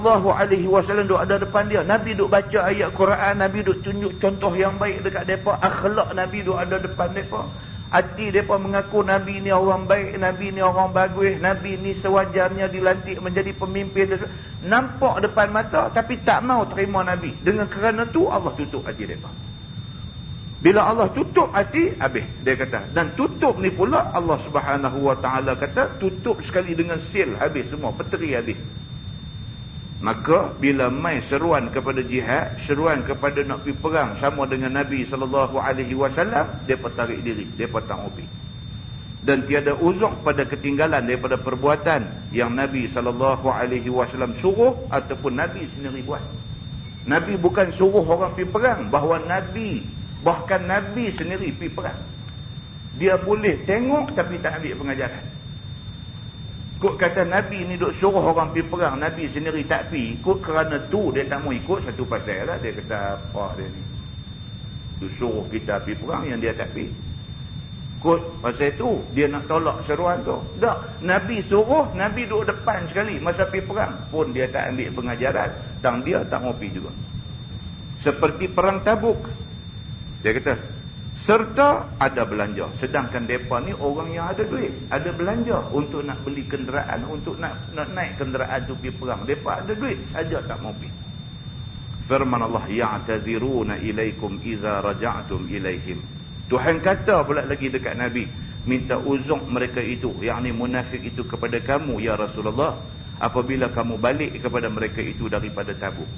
duk ada depan dia. Nabi duk baca ayat Quran. Nabi duk tunjuk contoh yang baik dekat mereka. Akhlak Nabi duk ada depan mereka. Hati mereka mengaku Nabi ni orang baik. Nabi ni orang bagus. Nabi ni sewajarnya dilantik menjadi pemimpin. Nampak depan mata tapi tak mau terima Nabi. Dengan kerana tu Allah tutup hati mereka. Bila Allah tutup hati, habis. Dia kata. Dan tutup ni pula Allah Subhanahu Wa Taala kata, tutup sekali dengan seal, habis semua, peteri habis. Maka bila mai seruan kepada jihad, seruan kepada nak pergi perang sama dengan Nabi SAW, depa tarik diri, depa tak mau pergi. Dan tiada uzur pada ketinggalan daripada perbuatan yang Nabi SAW suruh ataupun Nabi sendiri buat. Nabi bukan suruh orang pergi perang, bahawa bahkan Nabi sendiri pergi perang. Dia boleh tengok tapi tak ambil pengajaran. Kok kata Nabi ni duk suruh orang pergi perang, Nabi sendiri tak pergi. Kok kerana tu dia tak mau ikut, satu pasal lah. Dia kata apa dia ni, duk suruh kita pergi perang yang dia tak pergi. Kok pasal tu dia nak tolak seruan tu. Tak, Nabi suruh, Nabi duk depan sekali masa pergi perang pun dia tak ambil pengajaran, dan dia tak mau pergi juga. seperti perang Tabuk. Dia kata, serta ada belanja. Sedangkan mereka ni orang yang ada duit, ada belanja untuk nak beli kenderaan, untuk nak naik kenderaan tu pergi perang. Mereka ada duit saja tak mau pergi. Firman Allah, ya'taziruna ilaikum idza raja'tum ilaihim. Tuhan kata pula lagi dekat Nabi, minta uzur mereka itu, yakni munafik itu, kepada kamu ya Rasulullah, apabila kamu balik kepada mereka itu daripada Tabuk.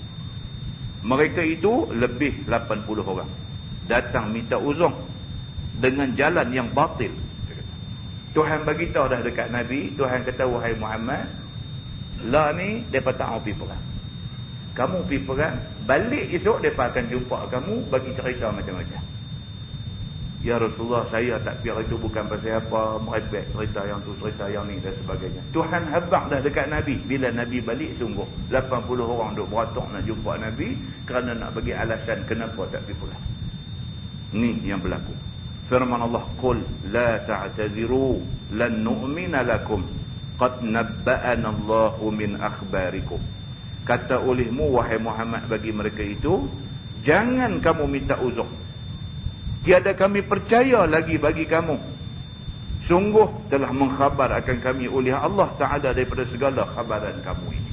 Mereka itu lebih 80 orang datang minta uzur dengan jalan yang batil. Tuhan bagi tahu dah dekat Nabi, Tuhan kata, wahai Muhammad, lah ni depa tak mau pergi perang. Kamu pergi perang, balik esok depa akan jumpa kamu bagi cerita macam-macam. Ya Rasulullah, saya tak pergi itu bukan pasal apa, merepek cerita yang tu, cerita yang ni dan sebagainya. Tuhan habaq dah dekat Nabi. Bila Nabi balik, sungguh 80 orang duk beratok nak jumpa Nabi kerana nak bagi alasan kenapa tak pergi pulang. Ni yang berlaku. Firman Allah, qul la ta'taziru lan nu'mina lakum qad nabba'ana Allahu min akhbarikum. Kata olehmu wahai Muhammad bagi mereka itu, jangan kamu minta uzur. Tiada kami percaya lagi bagi kamu. Sungguh telah mengkhabar akan kami oleh Allah Ta'ala daripada segala khabaran kamu ini.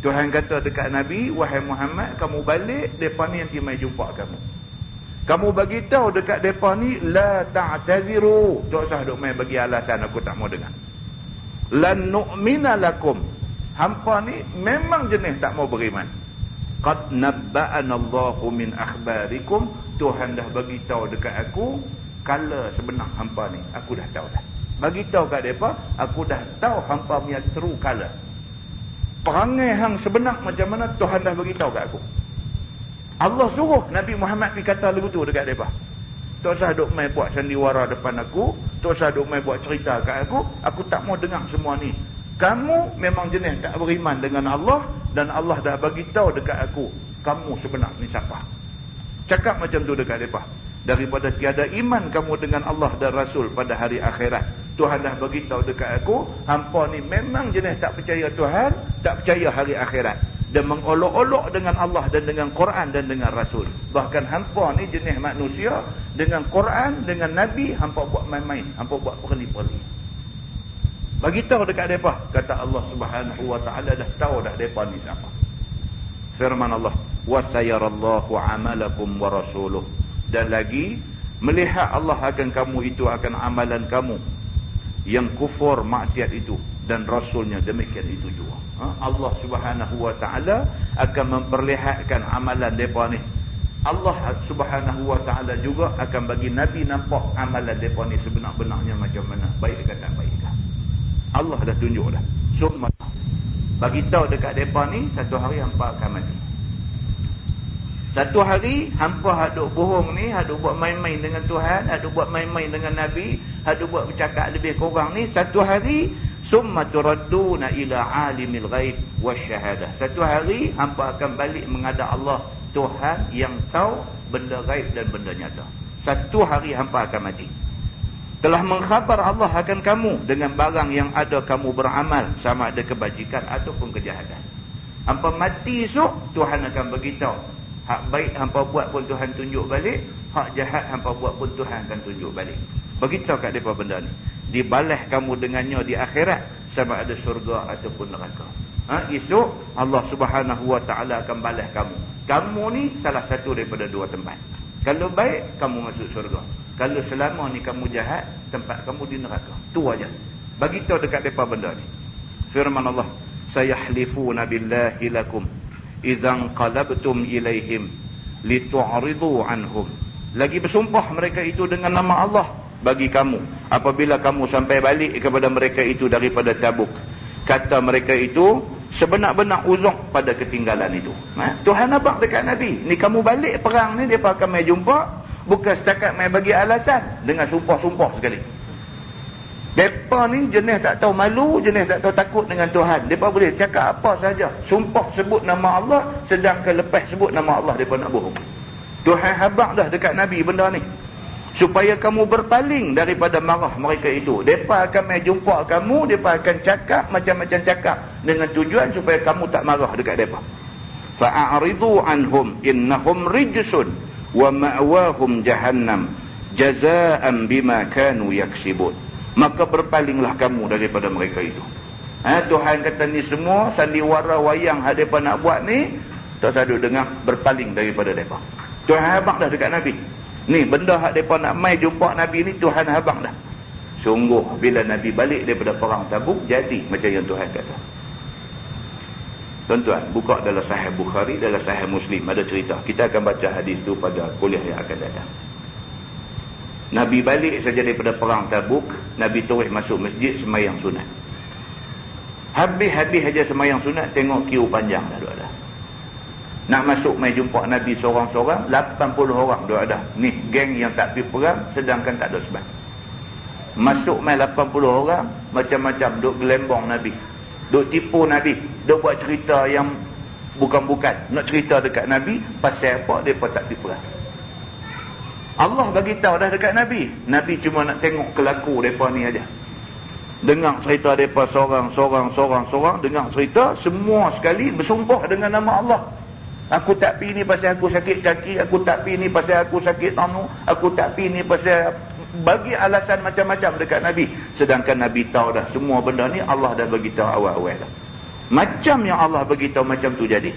Tuhan kata dekat Nabi, wahai Muhammad, kamu balik, mereka ni nanti mai jumpa kamu. Kamu bagi tahu dekat mereka ni, la ta'taziru. Tak usah duk mai bagi alasan, aku tak mau dengar. Lan nu'mina lakum. Hampa ni memang jenis tak mau beriman. Qad nabba'ana Allahu min akhbarikum. Tuhan dah bagi tahu dekat aku kala sebenar hampa ni. Aku dah tahu dah. Bagi tahu kat depa, aku dah tahu hampa punya true color. Perangai hang sebenar macam mana Tuhan dah bagi tahu kat aku. Allah suruh Nabi Muhammad pergi kata lagu tu dekat depa. Tak usah duk mai buat sandiwara depan aku, tak usah duk mai buat cerita kat aku tak mau dengar semua ni. Kamu memang jenis tak beriman dengan Allah, dan Allah dah bagi tahu dekat aku kamu sebenar ni siapa. Cakap macam tu dekat mereka. Daripada tiada iman kamu dengan Allah dan Rasul pada hari akhirat. Tuhan dah bagi tahu dekat aku, hampa ni memang jenis tak percaya Tuhan, tak percaya hari akhirat, dan mengolok-olok dengan Allah dan dengan Quran dan dengan Rasul. Bahkan hampa ni jenis manusia, dengan Quran, dengan Nabi, hampa buat main-main, hampa buat perli-perli. Bagi tahu dekat mereka, kata Allah Subhanahu wa taala, dah tahu dah mereka ni siapa. Firman Allah, wa sayarallahu amalakum wa rasuluh. Dan lagi melihat Allah akan kamu itu, akan amalan kamu yang kufur maksiat itu, dan Rasulnya demikian itu juga. Allah Subhanahu wa taala akan memperlihatkan amalan mereka ni. Allah Subhanahu wa taala juga akan bagi Nabi nampak amalan mereka ni sebenar-benarnya macam mana, baik ke tak baik. Allah dah tunjuk dah. Summa bagi tahu dekat mereka ni, satu hari hampa akan mati. Satu hari hampa haduk bohong ni, haduk buat main-main dengan Tuhan, haduk buat main-main dengan Nabi, haduk buat bercakap lebih kurang ni, satu hari summa turadduna ila alimil ghaib wasyahadah. Satu hari hampa akan balik menghadap Allah, Tuhan yang tahu benda gaib dan benda nyata. Satu hari hampa akan mati. Telah mengkhabar Allah akan kamu dengan barang yang ada kamu beramal, sama ada kebajikan ataupun kejahatan. Hampa mati esok, Tuhan akan beritahu. Hak baik hampa buat pun Tuhan tunjuk balik, hak jahat hampa buat pun Tuhan akan tunjuk balik. Beritahu kat mereka benda ni. Dibalas kamu dengannya di akhirat, sama ada syurga ataupun neraka. Esok Allah Subhanahu wa taala akan balas kamu. Kamu ni salah satu daripada dua tempat. Kalau baik, kamu masuk syurga. Kalau selama ni kamu jahat, tempat kamu di neraka. Tu aja. Bagi tahu dekat depa benda ni. Firman Allah, sayahlifuna billahi lakum idzan qalabtum ilaihim litu'ridu anhum. Lagi bersumpah mereka itu dengan nama Allah bagi kamu apabila kamu sampai balik kepada mereka itu daripada Tabuk. Kata mereka itu sebenar-benar uzur pada ketinggalan itu. Tuhan abang dekat Nabi, ni kamu balik perang ni, mereka akan mai jumpa. Bukan setakat main bagi alasan dengan sumpah-sumpah sekali. Mereka ni jenis tak tahu malu, jenis tak tahu takut dengan Tuhan. Mereka boleh cakap apa saja. Sumpah sebut nama Allah, sedangkan lepas sebut nama Allah mereka nak bohong. Tuhan habaq dah dekat Nabi benda ni. Supaya kamu berpaling daripada marah mereka itu. Mereka akan main jumpa kamu, mereka akan cakap macam-macam cakap dengan tujuan supaya kamu tak marah dekat mereka. fa'aridu anhum innahum rijsun wa ma'wahum jahannam jazaan bima kanu yaksibun. Maka berpalinglah kamu daripada mereka itu. Tuhan kata ni semua sandiwara wayang hak mereka nak buat ni, tak sadut dengar, berpaling daripada mereka. Tuhan habang dah dekat Nabi. Ni benda hak mereka nak mai jumpa Nabi ni, Tuhan habang dah. Sungguh bila Nabi balik daripada perang Tabuk, jadi macam yang Tuhan kata. Tuan-tuan, buka dalam Sahih Bukhari, dalam Sahih Muslim ada cerita. Kita akan baca hadis tu pada kuliah yang akan datang. Nabi balik saja daripada perang Tabuk, Nabi terus masuk masjid sembahyang sunat. Habis-habis aja sembahyang sunat, tengok queue panjang dah ada. Nak masuk mai jumpa Nabi seorang-seorang, 80 orang dah ada. Ni geng yang tak pergi perang, sedangkan tak ada sebab. Masuk mai 80 orang, macam-macam duk gelembong Nabi, duk tipu Nabi, duk buat cerita yang bukan-bukan, nak cerita dekat Nabi pasal apa depa tak pergi perang. Allah bagi tahu dah dekat Nabi. Nabi cuma nak tengok kelaku depa ni aja. Dengar cerita depa seorang, dengar cerita semua sekali bersumpah dengan nama Allah. Aku tak pi ni pasal aku sakit kaki, aku tak pi ni pasal aku sakit anu, aku tak pi ni pasal, bagi alasan macam-macam dekat Nabi. Sedangkan Nabi tahu dah semua benda ni Allah dah bagi tahu awal-awal dah. Macam yang Allah bagi tahu macam tu jadi.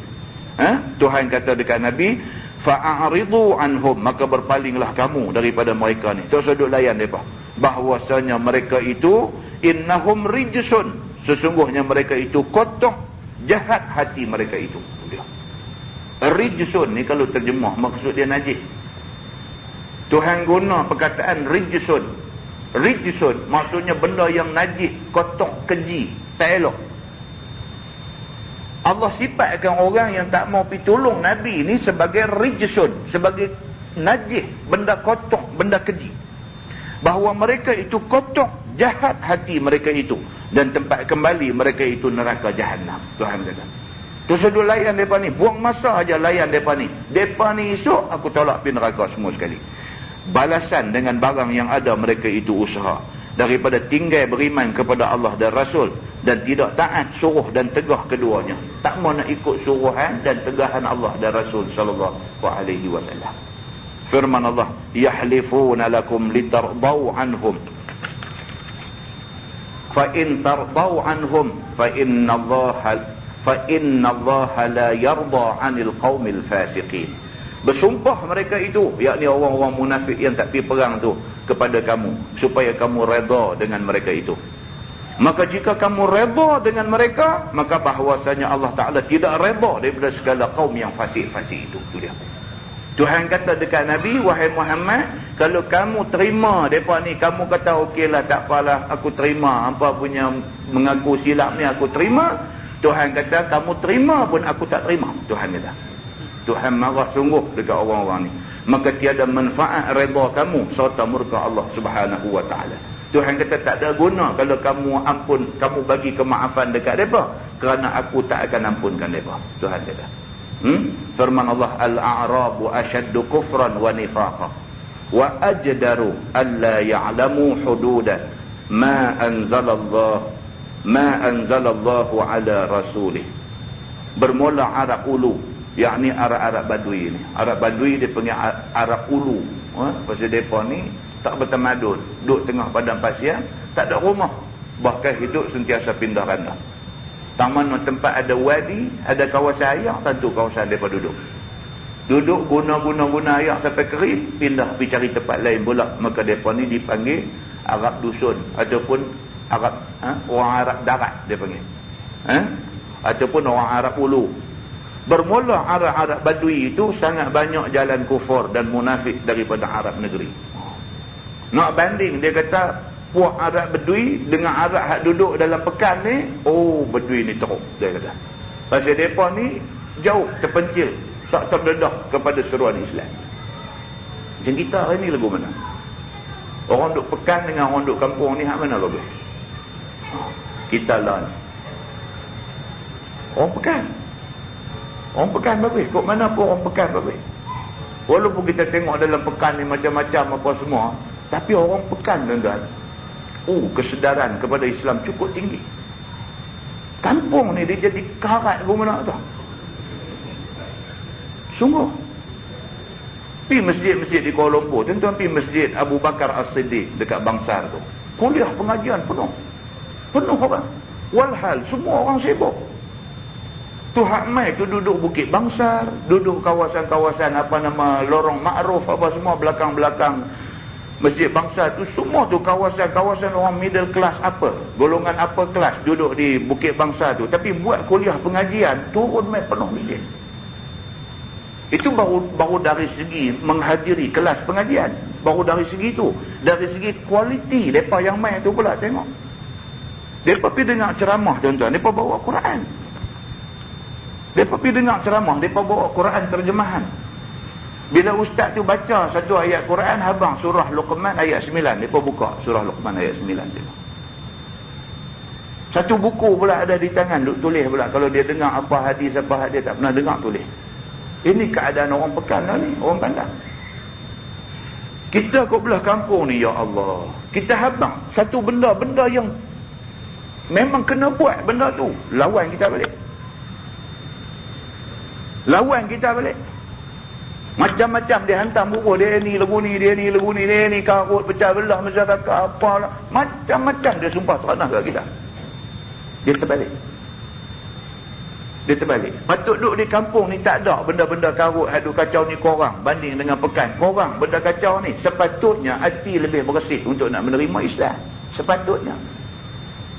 Tuhan kata dekat Nabi, fa'aridu anhum, maka berpalinglah kamu daripada mereka ni. Tak sedut layan mereka. Bahwasanya mereka itu innahum rijsun, sesungguhnya mereka itu kotor, jahat hati mereka itu. Rijsun ni kalau terjemah maksud dia najis. Tuhan guna perkataan rijsun. Rijsun maksudnya benda yang najis, kotor, keji, tak elok. Allah sifatkan orang yang tak mau pergi tolong Nabi ni sebagai rijsun, sebagai najis, benda kotor, benda keji. Bahawa mereka itu kotor, jahat hati mereka itu, dan tempat kembali mereka itu neraka Jahannam. Tuhan kata, tersedul layan mereka ni, buang masa aja layan mereka ni. Mereka ni esok aku tolak pergi neraka semua sekali. Balasan dengan barang yang ada mereka itu usaha, daripada tinggal beriman kepada Allah dan Rasul, dan tidak taat suruh dan tegah keduanya. Tak mau nak ikut suruhan dan tegahan Allah dan Rasul sallallahu alaihi wasallam. Firman Allah, yahlifuna lakum litardau anhum fa in tardau anhum fa inna Allah la yarda 'anil qaumil fasiqin. Bersumpah mereka itu, yakni orang-orang munafik yang tak pergi perang tu, kepada kamu supaya kamu redha dengan mereka itu. Maka jika kamu redha dengan mereka, maka bahwasanya Allah Ta'ala tidak redha daripada segala kaum yang fasik-fasik itu. Itu dia. Tuhan kata dekat Nabi, wahai Muhammad, kalau kamu terima mereka ni, kamu kata okeylah, tak apalah, aku terima apa punya mengaku silap ni, aku terima. Tuhan kata kamu terima pun aku tak terima. Tuhan kata, Tuhan marah sungguh dekat orang-orang ni. Maka tiada manfaat redha kamu serta murka Allah Subhanahu wa taala. Tuhan kata tak ada guna kalau kamu ampun, kamu bagi kemaafan dekat mereka, kerana aku tak akan ampunkan mereka. Tuhan kata. Firman Allah, al-a'rabu ashaddu kufran wa nifaqa wa ajdaru alla ya'lamu hududan ma anzalallahu ala rasulih. Bermula Arab Ulu, yakni Arab Badui ni. Arab Badui dia panggil Arab Ulu. Pasal mereka ni tak bertamadun, duduk tengah padang pasir, tak ada rumah, bahkan hidup sentiasa pindah randa. Tak mana tempat ada wadi, ada kawasan air, tentu kawasan mereka duduk. Duduk guna air sampai kering, pindah pergi cari tempat lain pula. Maka mereka ni dipanggil Arab Dusun, ataupun Arab, orang Arab darat dia panggil, ataupun orang Arab Ulu. Bermula Arab Badui itu sangat banyak jalan kufur dan munafik daripada Arab negeri. Nak banding, dia kata puak Arab Badui dengan Arab hak duduk dalam pekan ni, oh Badui ni teruk, dia kata. Pasal mereka ni jauh terpencil, tak terdedah kepada seruan Islam. Macam kita hari ni lagu mana? Orang duduk pekan dengan orang duduk kampung ni hak mana lagu? Kita lah ni orang pekan. Orang pekan bagus, kok mana pun orang pekan bagus. Walaupun kita tengok dalam pekan ni macam-macam apa semua, tapi orang pekan tuan-tuan, kesedaran kepada Islam cukup tinggi. Kampung ni dia jadi karat ke mana tu. Sungguh. Pergi masjid-masjid di Kuala Lumpur, tuan-tuan pergi masjid Abu Bakar As-Siddiq dekat Bangsar tu. Kuliah pengajian penuh. Penuh orang. Walhal semua orang sibuk. Tu hak mai tu duduk Bukit Bangsar, duduk kawasan-kawasan apa nama Lorong Ma'ruf apa semua belakang-belakang Masjid Bangsar tu, semua tu kawasan-kawasan orang middle class apa, golongan upper class duduk di Bukit Bangsar tu, tapi buat kuliah pengajian turun mai penuh masjid. Itu baru dari segi menghadiri kelas pengajian, baru dari segi tu. Dari segi kualiti depa yang mai tu pula tengok. Depa pergi dengar ceramah tuan-tuan, depa bawa Quran. Depa pergi dengar ceramah, depa bawa Quran terjemahan. Bila ustaz tu baca satu ayat Quran, habang surah Luqman ayat 9, depa buka surah Luqman ayat 9 tengok. Satu buku pula ada di tangan, duk tulis pula. Kalau dia dengar apa hadis tak pernah dengar, tulis. Ini keadaan orang pekan lah ni, orang pandang. Kita kat belah kampung ni, ya Allah, kita habang satu benda yang memang kena buat benda tu, lawan kita balik. Macam-macam dia hantar buku, dia ni lagu ni, dia ni karut pecah belah masyarakat apalah, macam-macam dia sumpah seranah kat kita. Dia terbalik. Patut duduk di kampung ni tak ada benda-benda karut hadu kacau ni korang banding dengan pekan. Korang benda kacau ni sepatutnya hati lebih bersih untuk nak menerima Islam. Sepatutnya.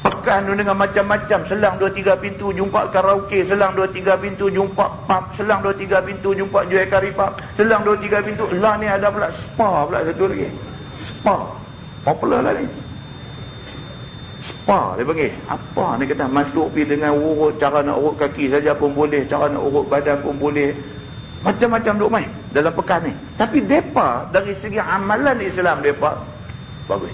Pekan tu dengan macam-macam, selang 2-3 pintu jumpa karaoke, selang 2-3 pintu jumpa pub, selang 2-3 pintu jumpa jual kari pub, selang 2-3 pintu lah ni ada pula spa pula satu lagi. Spa. Popular lah ni. Spa dia panggil. Apa ni kata, masuk pergi dengan urut, cara nak urut kaki saja pun boleh, cara nak urut badan pun boleh. Macam-macam duk main dalam pekan ni. Tapi depa dari segi amalan Islam depa bagus.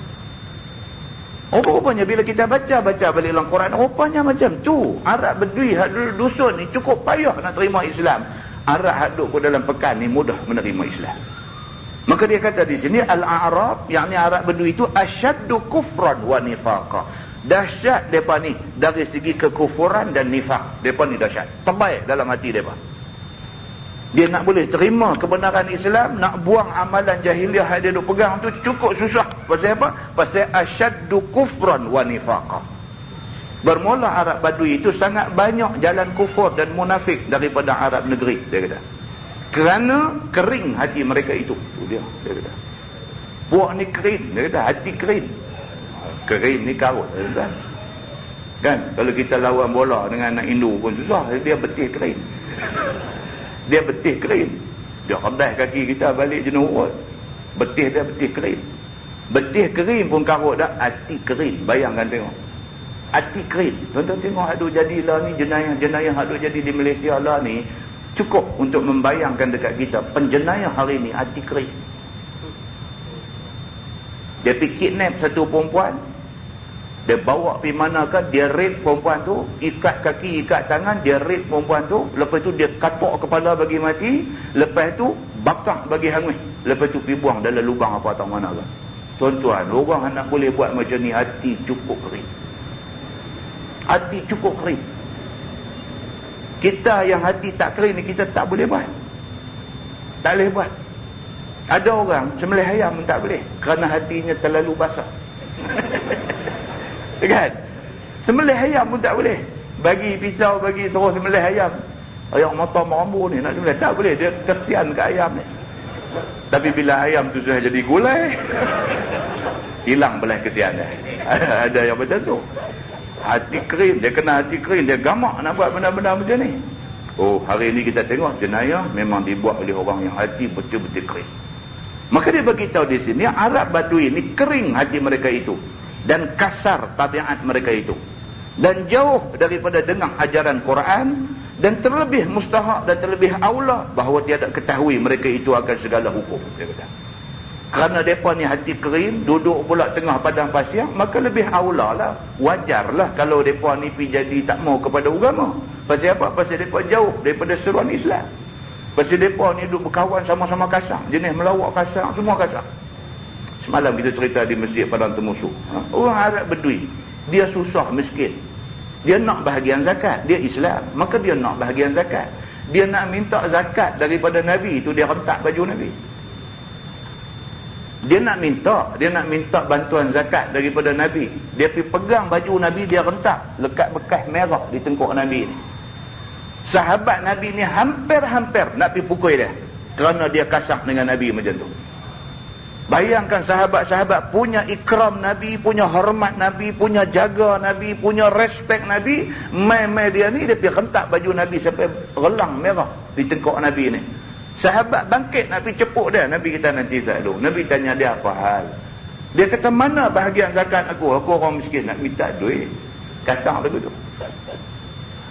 Rupanya bila kita baca balik dalam Quran, rupanya macam tu. Arab Bedui hak dusun ni cukup payah nak terima Islam. Arab hak duk dalam pekan ni mudah menerima Islam. Maka dia kata di sini al-A'rab, yakni Arab Bedui itu asyaddu kufran wa nifaqa. Dahsyat depa ni dari segi kekufuran dan nifak. Depa ni dahsyat. Terbaik dalam hati depa. Dia nak boleh terima kebenaran Islam, nak buang amalan jahiliah yang dia duk pegang tu cukup susah. Pasal apa? Pasal asyaddu kufran wa nifaqa. Bermula Arab Badui itu sangat banyak jalan kufur dan munafik daripada Arab negeri, dia kata. Kerana kering hati mereka itu. Dia kata. Buah ni kering, dia kata, hati kering. Kering ni karut, dia kata. Kan, kalau kita lawan bola dengan anak Hindu pun susah, dia betih kering. Dia betih kering. Dia kedai kaki kita balik jenuh urut. Betih dia betih kering. Betih kering pun karut dah, hati kering. Bayangkan tengok. Hati kering. Tuan-tuan tengok aduh jadilah ni jenayah aduh jadi di Malaysia lah ni. Cukup untuk membayangkan dekat kita penjenayah hari ni hati kering. Dia pergi kidnap satu perempuan, dia bawa pergi manakah, dia rape perempuan tu, ikat kaki ikat tangan, dia rape perempuan tu, lepas tu dia katok kepala bagi mati, lepas tu bakar bagi hangus, lepas tu pergi buang dalam lubang apa atau mana kan. Tuan-tuan, orang nak boleh buat macam ni, hati cukup kering. Hati cukup kering. Kita yang hati tak kering ni, kita tak boleh buat. Tak boleh buat. Ada orang sembelih ayam pun tak boleh kerana hatinya terlalu basah. Kan? Sembelih ayam pun tak boleh. Bagi pisau, bagi suruh sembelih ayam. Ayam mata mambu ni nak sembelih, tak boleh. Dia kesian ke ayam ni. Tapi bila ayam tu sudah jadi gulai, hilang belah kesian dia. Ada yang macam tu. Hati kering, dia kena hati kering, dia gamak nak buat benda-benda macam ni. Oh, hari ni kita tengok jenayah memang dibuat oleh orang yang hati betul-betul kering. Maka dia beritahu di sini, Arab Badui ni kering hati mereka itu dan kasar tabiat mereka itu, dan jauh daripada dengar ajaran Quran, dan terlebih mustahak dan terlebih aula bahawa tiada ketahui mereka itu akan segala hukum, dia kata. Kerana mereka ni hati kering, duduk pula tengah padang pasir, maka lebih aula lah, wajarlah kalau mereka ni pergi jadi tak mau kepada agama. Pasal apa? Pasal mereka jauh daripada seruan Islam. Pasal mereka ni duduk berkawan sama-sama kasar, jenis melawak kasar, semua kasar. Semalam kita cerita di masjid Padang Temusu, orang Arab Bedui, dia susah, miskin, dia nak bahagian zakat, dia Islam, maka dia nak bahagian zakat. Dia nak minta zakat daripada Nabi itu, dia rentak baju Nabi. Dia nak minta bantuan zakat daripada Nabi. Dia pergi pegang baju Nabi, dia rentak, lekat bekas merah di tengkuk Nabi ni. Sahabat Nabi ni hampir-hampir nak pergi pukul dia kerana dia kasar dengan Nabi macam tu. Bayangkan sahabat-sahabat punya ikram Nabi, punya hormat Nabi, punya jaga Nabi, punya respect Nabi. Mai-mai dia ni, dia pergi rentak baju Nabi sampai relang merah di tengkuk Nabi ni. Sahabat bangkit nak pergi cepuk dia. Nabi kata nanti tak dulu. Nabi tanya dia apa hal. Dia kata mana bahagian zakat aku? Aku orang miskin nak minta duit. Kasar lagu tu.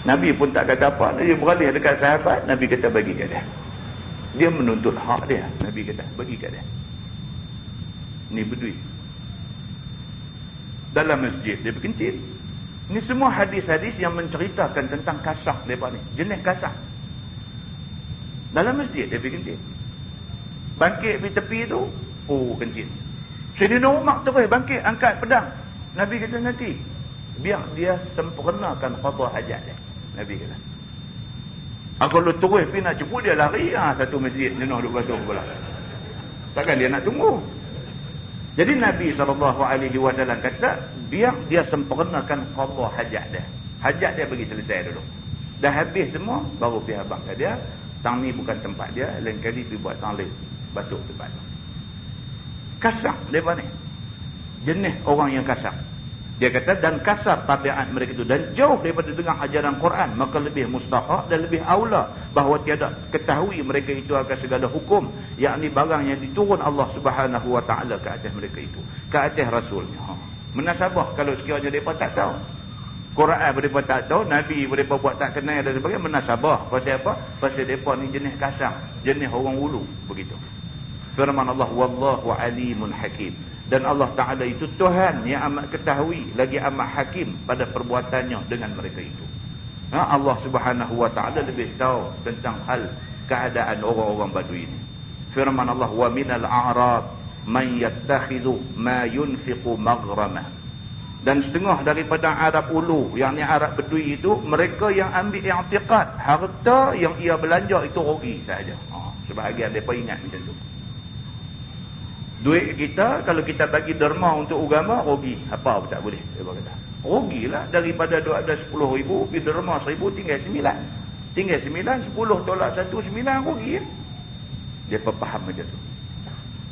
Nabi pun tak kata apa. Dia beralih dekat sahabat. Nabi kata bagi kat dia. Dia menuntut hak dia. Nabi kata bagi kat dia. Ni berdui dalam masjid dia berkencing. Ni semua hadis-hadis yang menceritakan tentang kasah mereka ni, jenis kasah. Dalam masjid dia berkencing, bangkit di tepi tu, kencing. Sayyidina Umar terus bangkit angkat pedang. Nabi kata nanti biar dia sempurnakan qada hajat dia. Nabi kata kalau terus pergi nak ceput dia lari satu masjid jenuh duk basuh pula, takkan dia nak tunggu. Jadi Nabi SAW kata biar dia sempurnakan qada hajat dia. Hajat dia bagi selesai dulu. Dah habis semua baru pergi abang kat dia. Tang ni bukan tempat dia, lain kali pergi buat tang lain, basuh tempat tu. Kasar mereka ni, jenis orang yang kasar. Dia kata dan kasar tabiat mereka itu, dan jauh daripada dengar ajaran Quran, maka lebih mustahak dan lebih aula bahawa tiada ketahui mereka itu akan segala hukum, yakni barang yang diturun Allah Subhanahu wa taala ke atas mereka itu, ke atas rasulnya. Menasabah kalau sekiranya mereka tak tahu Quran, mereka tak tahu, Nabi mereka buat tak kenal dan sebagainya, menasabah. Pasal apa? Pasal mereka ni jenis kasar, jenis orang ulu begitu. Firman Allah, wallahu alimun hakim. Dan Allah Ta'ala itu Tuhan yang amat ketahui lagi amat hakim pada perbuatannya dengan mereka itu. Allah Subhanahu Wa Ta'ala lebih tahu tentang hal keadaan orang-orang Badui ini. Firman Allah, wa minal a'rab man yattakhidhu ma yunfiqu maghramah. Dan setengah daripada Arab ulu, yang ni Arab Badui itu, mereka yang ambil i'tiqad harta yang ia belanja itu rugi saja. Sebahagian mereka ingat macam tu. Duit kita, kalau kita bagi derma untuk agama, rugi. Apa pun tak boleh. Dia kata, rugilah. Daripada ada 10,000, pergi derma 1,000, tinggal 9. Tinggal 9, 10 tolak 1, 9 rugi. Dia faham macam tu.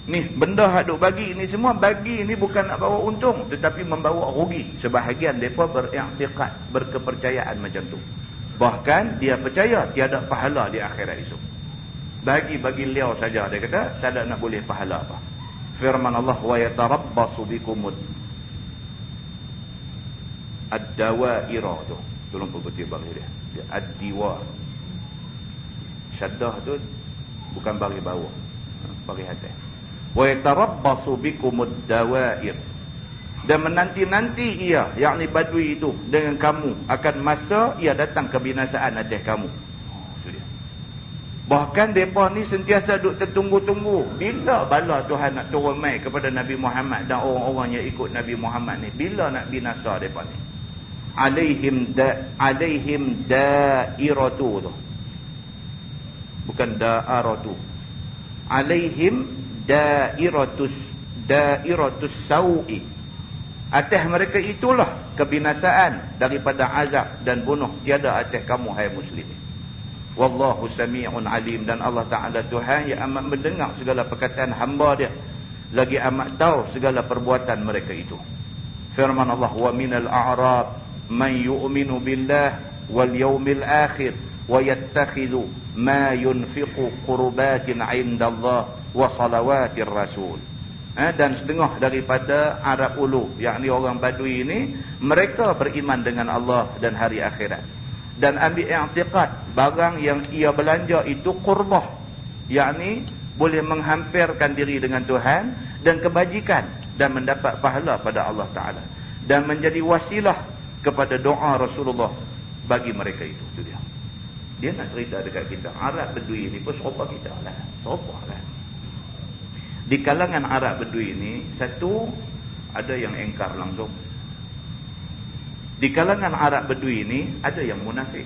Ni, benda haduk bagi ni semua, bagi ni bukan nak bawa untung, tetapi membawa rugi. Sebahagian mereka beriktikad, berkepercayaan macam tu. Bahkan, dia percaya tiada pahala di akhirat esok. Bagi liau saja, dia kata, tak ada nak boleh pahala apa. Firman Allah, wa yatarabbasu bikumud ad-dawaira tu. Tolong perbetul bagi dia. Ad-diwar. Syaddah tu bukan bagi bawah, bagi atas. Wa yatarabbasu bikumud dawair. Dan menanti-nanti ia, yakni Badui itu, dengan kamu akan masa ia datang kebinasaan atas kamu. Bahkan mereka ni sentiasa duk tertunggu-tunggu bila bala Tuhan nak turun mai kepada Nabi Muhammad dan orang-orang yang ikut Nabi Muhammad ni, bila nak binasa mereka ni. Alaihim da'iratu tu, bukan da'aratu. Alaihim da'iratus sau'i. Atas mereka itulah kebinasaan daripada azab dan bunuh tiada atas kamu hai muslimin. Wallahu sami'un alim. Dan Allah Ta'ala Tuhan yang amat mendengar segala perkataan hamba dia, lagi amat tahu segala perbuatan mereka itu. Firman Allah, wa minal a'rab man yu'minu billah wal yawmil akhir wa yattakhidhu ma yunfiqu qurbatin 'inda Allah wa salawatir rasul. Dan setengah daripada Arab ulu, yakni orang Badui ini, mereka beriman dengan Allah dan hari akhirat, dan ambil i'tiqad barang yang ia belanja itu qurbah, yakni boleh menghampirkan diri dengan Tuhan dan kebajikan dan mendapat pahala pada Allah Ta'ala, dan menjadi wasilah kepada doa Rasulullah bagi mereka itu. Itu dia nak cerita dekat kita, Arab Badui ini pun serupa kita lah, serupa lah. Di kalangan Arab Badui ini, satu, ada yang engkar langsung. Di kalangan Arab Badui ini ada yang munafik.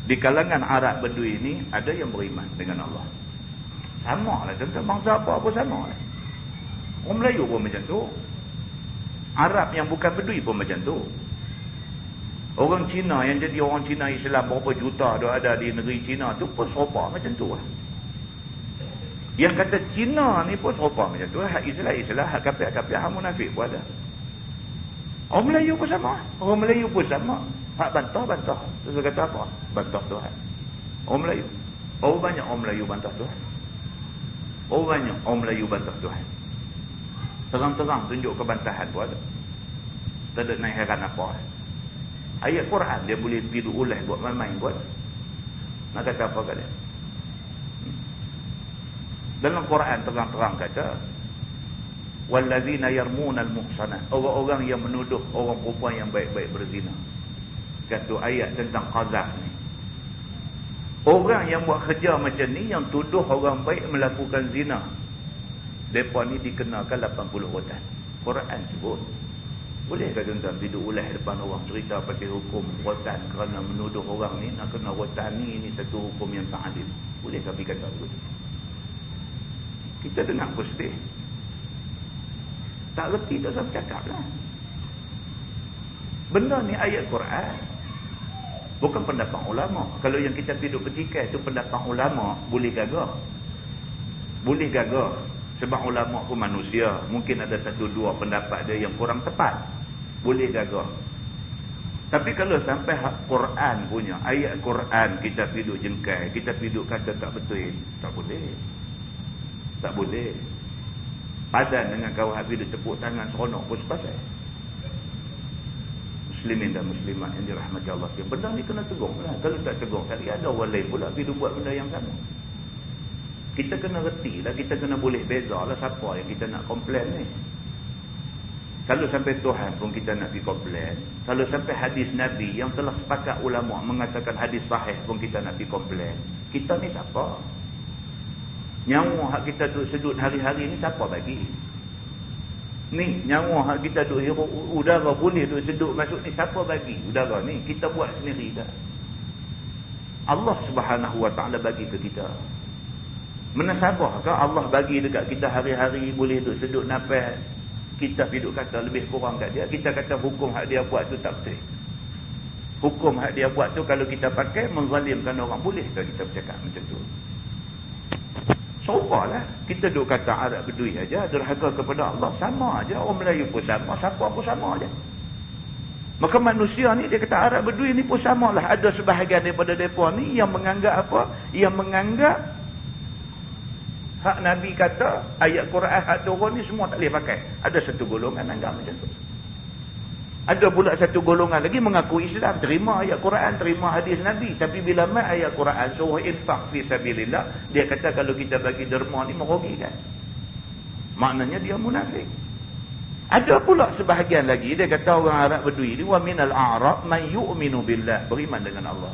Di kalangan Arab Bedui ini ada yang beriman dengan Allah. Sama lah tentang bangsa apa sama lah. Orang Melayu pun macam tu. Arab yang bukan Bedui pun macam tu. Orang Cina yang jadi orang Cina Islam berapa juta dah ada di negeri Cina tu pun serupa macam tu lah. Yang kata Cina ni pun serupa macam tu lah. Hak Islam, hak kafir, hak munafik pun ada. Orang Melayu pun sama. Orang Melayu pun sama. Hak bantah. Terus kata apa? Bantah Tuhan. Orang Melayu. Oh banyak orang Melayu bantah Tuhan. Oh banyak orang Melayu bantah Tuhan. Terang-terang tunjuk kebantahan pun ada. Tak ada naik heran apa. Ayat Quran dia boleh pilu ulah buat main-main pun ada. Nak kata apa kat dia? Dalam Quran terang-terang kata wallazina yarmunal muhsanat, orang-orang yang menuduh orang perempuan yang baik-baik berzina. Kata ayat tentang qazaf ni. Orang yang buat kerja macam ni, yang tuduh orang baik melakukan zina, mereka ni dikenakan 80 rotan. Quran sebut. Bolehkah tuan-tuan duduk ulah depan orang cerita pasal hukum rotan kerana menuduh orang ni nak kena rotan ni satu hukum yang tak adil? Bolehkah pergi kata begitu? Kita dengar pun sedih. Tak reti tak usah bercakap lah. Benda ni ayat Quran, bukan pendapat ulama. Kalau yang kita duduk petikai tu pendapat ulama, boleh gagah. Boleh gagah. Sebab ulama pun manusia, mungkin ada satu dua pendapat dia yang kurang tepat, boleh gagah. Tapi kalau sampai Quran punya, ayat Quran kita duduk jengkai, kita duduk kata tak betul, tak boleh. Tak boleh. Padan dengan kawan habis dia tepuk tangan seronok pun sepasal. Muslimin dan muslimat yang dirahmati Allah sekalian, benda ni kena tegur lah. Kalau tak tegur, sekali ada orang lain pula pergi buat benda yang sama. Kita kena reti lah, kita kena boleh beza lah siapa yang kita nak komplain ni. Kalau sampai Tuhan pun kita nak pergi komplain, kalau sampai hadis Nabi yang telah sepakat ulama mengatakan hadis sahih pun kita nak pergi komplain, kita ni siapa? Nyawa hak kita duduk sedut hari-hari ni siapa bagi? Ni nyawa hak kita duduk hirup udara boleh duduk sedut masuk ni siapa bagi? Udara ni kita buat sendiri dah. Allah Subhanahu Wa Taala bagi ke kita. Menasabahkah Allah bagi dekat kita hari-hari boleh duduk sedut nafas? Kita duduk kata lebih kurang kat dia, kita kata hukum hak dia buat tu tak betul. Hukum hak dia buat tu kalau kita pakai menzalimkan orang, bolehkah kita bercakap macam tu? Serupalah kita duk kata Arab Bedui aja derhaka kepada Allah, sama aja. Orang Melayu pun sama, siapa pun sama aja. Maka manusia ni dia kata Arab Bedui ni pun samalah. Ada sebahagian daripada mereka ni yang menganggap apa? Yang menganggap hak Nabi kata, ayat Quran hak turun ni semua tak boleh pakai. Ada satu golongan anggap macam tu. Ada pula satu golongan lagi mengaku Islam, terima ayat Quran, terima hadis Nabi, tapi bila mai ayat Quran suruh infak fi sabilillah, dia kata kalau kita bagi derma ni merugikan. Maknanya dia munafik. Ada pula sebahagian lagi dia kata orang Arab Bedui ni wa minal a'rab man yu'minu billah, beriman dengan Allah.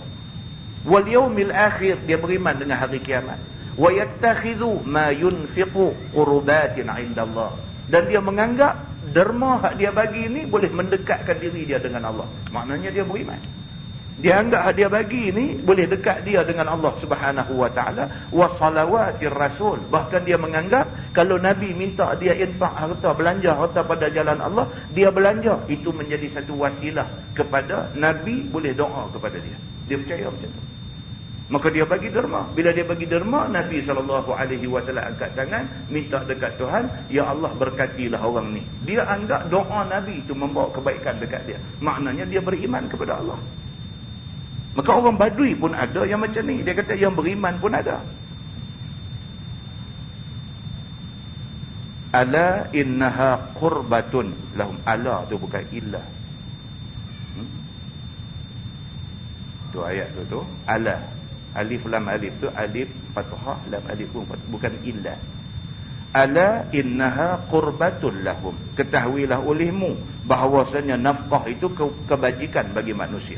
Wal yaumil akhir, dia beriman dengan hari kiamat. Wa yattakhidhu ma yunfiqu qurbatin 'indallah, dan dia menganggap derma hak dia bagi ni boleh mendekatkan diri dia dengan Allah. Maknanya dia beriman. Dia anggap hak dia bagi ni boleh dekat dia dengan Allah Subhanahu Wa Taala. Wa salawatir rasul, bahkan dia menganggap kalau Nabi minta dia infak harta, belanja harta pada jalan Allah, dia belanja, itu menjadi satu wasilah kepada Nabi boleh doa kepada dia. Dia percaya macam tu. Maka dia bagi derma. Bila dia bagi derma, Nabi SAW angkat tangan minta dekat Tuhan, ya Allah berkatilah orang ni. Dia anggap doa Nabi itu membawa kebaikan dekat dia. Maknanya dia beriman kepada Allah. Maka orang Badui pun ada yang macam ni. Dia kata yang beriman pun ada. Ala innaha qurbatun lahum. Ala tu bukan illa. Tu ayat tu ala. Alif lam alif tu alif fathah, lam alif pun bukan illa. Ala innaha qurbatul lahum. Ketahuilah olehmu bahawasanya nafkah itu kebajikan bagi manusia,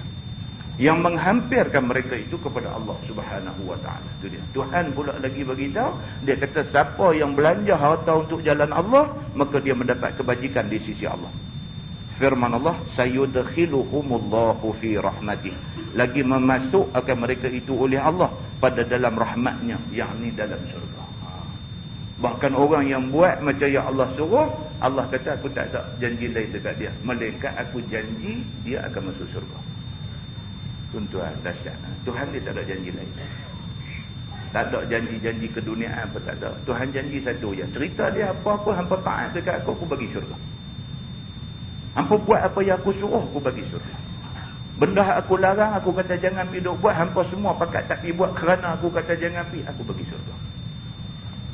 yang menghampirkan mereka itu kepada Allah Subhanahu Wa Taala. Itu dia. Tuhan pula lagi bagi tahu, dia kata siapa yang belanja harta untuk jalan Allah, maka dia mendapat kebajikan di sisi Allah. Firman Allah, sayudkhiluhumullahu fi rahmatih. Lagi memasuk akan mereka itu oleh Allah pada dalam rahmatnya, yakni dalam syurga. Bahkan orang yang buat macam yang Allah suruh, Allah kata aku tak ada janji lain dekat dia, melainkan aku janji dia akan masuk syurga. Tuan-tuan, dahsyat. Tuhan dia tak ada janji lain. Tak ada janji-janji keduniaan pun tak ada. Tuhan janji satu je. Cerita dia apa-apa, hampa taat dekat aku bagi syurga. Hampa buat apa yang aku suruh, aku bagi syurga. Benda aku larang, aku kata jangan pergi duk buat, hampa semua pakat tak pergi buat kerana aku kata jangan pergi, aku bagi syurga.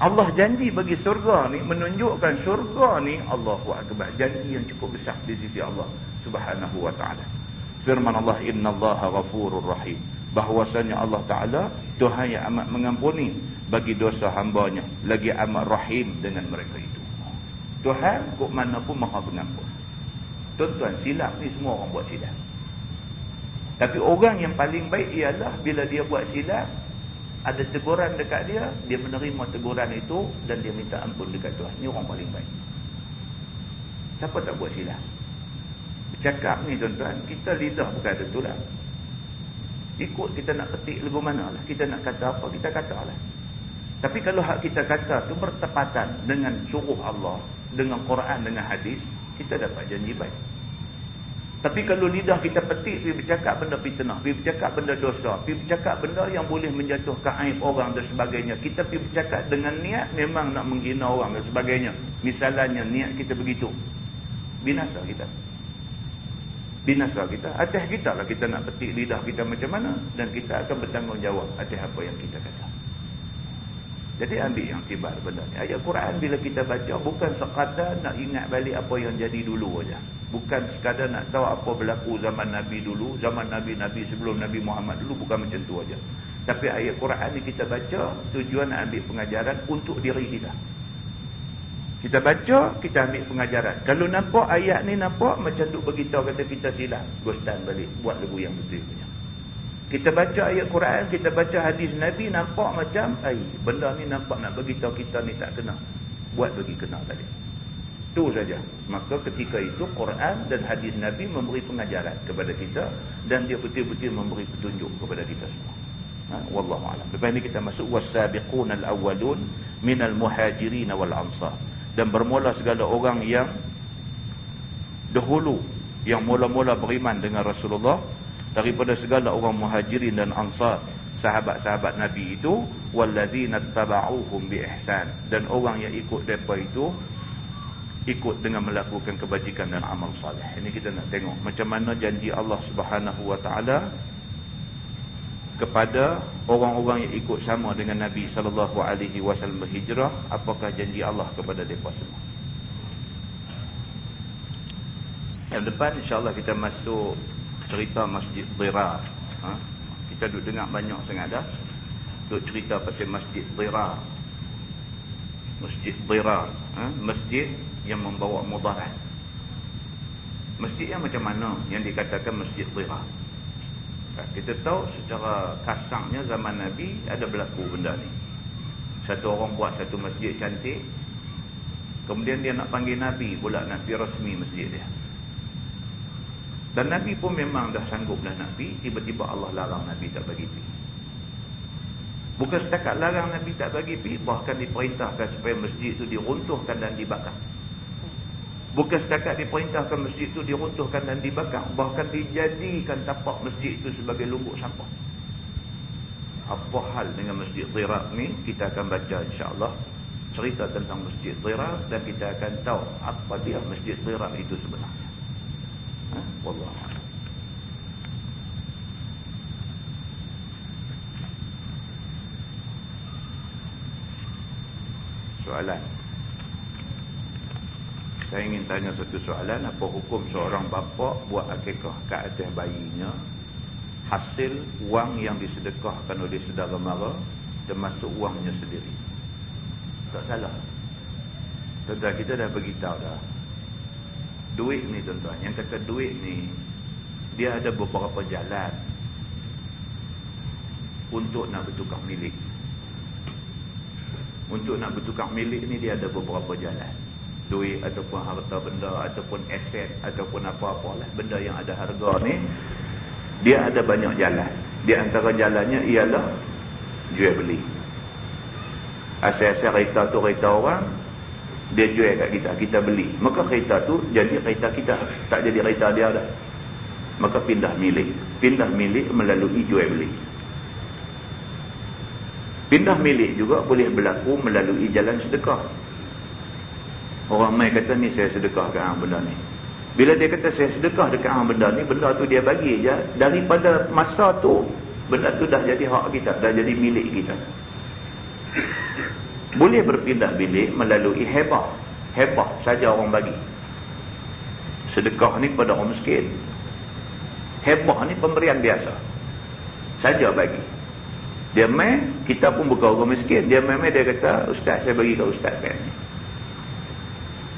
Allah janji bagi syurga ni, menunjukkan syurga ni, Allahu Akbar, janji yang cukup besar di sisi Allah Subhanahu wa ta'ala. Firman Allah, innallaha ghafurur rahim. Bahwasanya Allah Ta'ala Tuhan yang amat mengampuni bagi dosa hambanya, lagi amat rahim dengan mereka itu. Tuhan kok mana pun maha pengampun. Tuan-tuan, silap ni semua orang buat silap. Tapi orang yang paling baik ialah bila dia buat silap, ada teguran dekat dia, dia menerima teguran itu dan dia minta ampun dekat Tuhan. Ini orang paling baik. Siapa tak buat silap? Bercakap ni tuan-tuan, kita lidah bukan ada tulang. Ikut kita nak petik lagu mana lah. Kita nak kata apa, kita kata lah. Tapi kalau hak kita kata tu bertepatan dengan suruh Allah, dengan Quran, dengan hadis, kita dapat janji baik. Tapi kalau lidah kita petik, pergi bercakap benda fitnah, pergi bercakap benda dosa, pergi bercakap benda yang boleh menjatuhkan aib orang dan sebagainya, kita pergi bercakap dengan niat memang nak menghina orang dan sebagainya. Misalnya niat kita begitu, binasa kita. Binasa kita. Atas kita lah kita nak petik lidah kita macam mana, dan kita akan bertanggungjawab atas apa yang kita kata. Jadi ambil yang tibar benda ni. Ayat Quran bila kita baca bukan sekadar nak ingat balik apa yang jadi dulu aja. Bukan sekadar nak tahu apa berlaku zaman Nabi dulu, zaman Nabi-Nabi sebelum Nabi Muhammad dulu, bukan macam tu aja. Tapi ayat Quran ni kita baca tujuan nak ambil pengajaran untuk diri kita. Kita baca, kita ambil pengajaran. Kalau nampak ayat ni nampak macam duk beritahu kata kita silap, gostan balik buat lagu yang betul punya. Kita baca ayat Quran, kita baca hadis Nabi, nampak macam benda ni nampak nak beritahu kita ni tak kena, buat bagi kena balik. Itu saja. Maka ketika itu Quran dan hadis Nabi memberi pengajaran kepada kita, dan dia betul-betul memberi petunjuk kepada kita semua. Wallahu a'lam. Lepas ni kita masuk was-sabiqunal awwalun minal muhajirin wal ansar. Dan bermula segala orang yang dahulu, yang mula-mula beriman dengan Rasulullah, daripada segala orang muhajirin dan ansar, sahabat-sahabat Nabi itu, walladzina tabauhum bi ihsan, dan orang yang ikut depa itu ikut dengan melakukan kebajikan dan amal soleh. Ini kita nak tengok macam mana janji Allah Subhanahu wa taala kepada orang-orang yang ikut sama dengan Nabi sallallahu alaihi wasallam berhijrah. Apakah janji Allah kepada mereka semua? Yang depan insya-Allah kita masuk cerita Masjid Dhirar. Kita duk dengar banyak sangat dah duk cerita pasal Masjid Dhirar. Masjid Dhirar, masjid yang membawa mudarat. Masjid yang macam mana yang dikatakan Masjid Dhirar? Kita tahu secara kasarnya zaman Nabi ada berlaku benda ni. Satu orang buat satu masjid cantik, kemudian dia nak panggil Nabi pula nak pergi rasmi masjid dia. Dan Nabi pun memang dah sanggup dah nak pergi, tiba-tiba Allah larang Nabi tak bagi pergi. Bukan setakat larang Nabi tak bagi pergi, bahkan diperintahkan supaya masjid itu diruntuhkan dan dibakar. Bukan setakat diperintahkan masjid itu diruntuhkan dan dibakar, bahkan dijadikan tapak masjid itu sebagai lumbuk sampah. Apa hal dengan Masjid Dhirar ni? Kita akan baca insya-Allah cerita tentang Masjid Dhirar, dan kita akan tahu apa dia Masjid Dhirar itu sebenarnya. Wallahu a'lam. Soalan. Saya ingin tanya satu soalan. Apa hukum seorang bapa buat akikah ke atas bayinya hasil wang yang disedekahkan oleh saudara mara, termasuk wangnya sendiri? Tak salah. Tuan-tuan, kita dah beritahu dah. Duit ni tuan-tuan, yang kata duit ni, dia ada beberapa jalan untuk nak bertukar milik. Untuk nak bertukar milik ni dia ada beberapa jalan. duit ataupun harta benda ataupun aset ataupun apa-apalah benda yang ada harga ni, dia ada banyak jalan. Di antara jalannya ialah jual beli. Asal-asal kereta tu kereta orang, dia jual kat kita, kita beli, maka kereta tu jadi kereta kita, tak jadi kereta dia dah. Maka pindah milik melalui jual beli. Pindah milik juga boleh berlaku melalui jalan sedekah. Orang mai kata ni saya sedekah kat hang benda ni. Bila dia kata saya sedekah dekat hang benda ni, benda tu dia bagi je, daripada masa tu benda tu dah jadi hak kita, dah jadi milik kita. Boleh berpindah milik melalui hebah. Hebah saja orang bagi. Sedekah ni pada orang miskin. Hebah ni pemberian biasa saja bagi. Dia mai, kita pun bukan orang miskin, dia mai dia kata, ustaz saya bagi kat ustaz pen ni.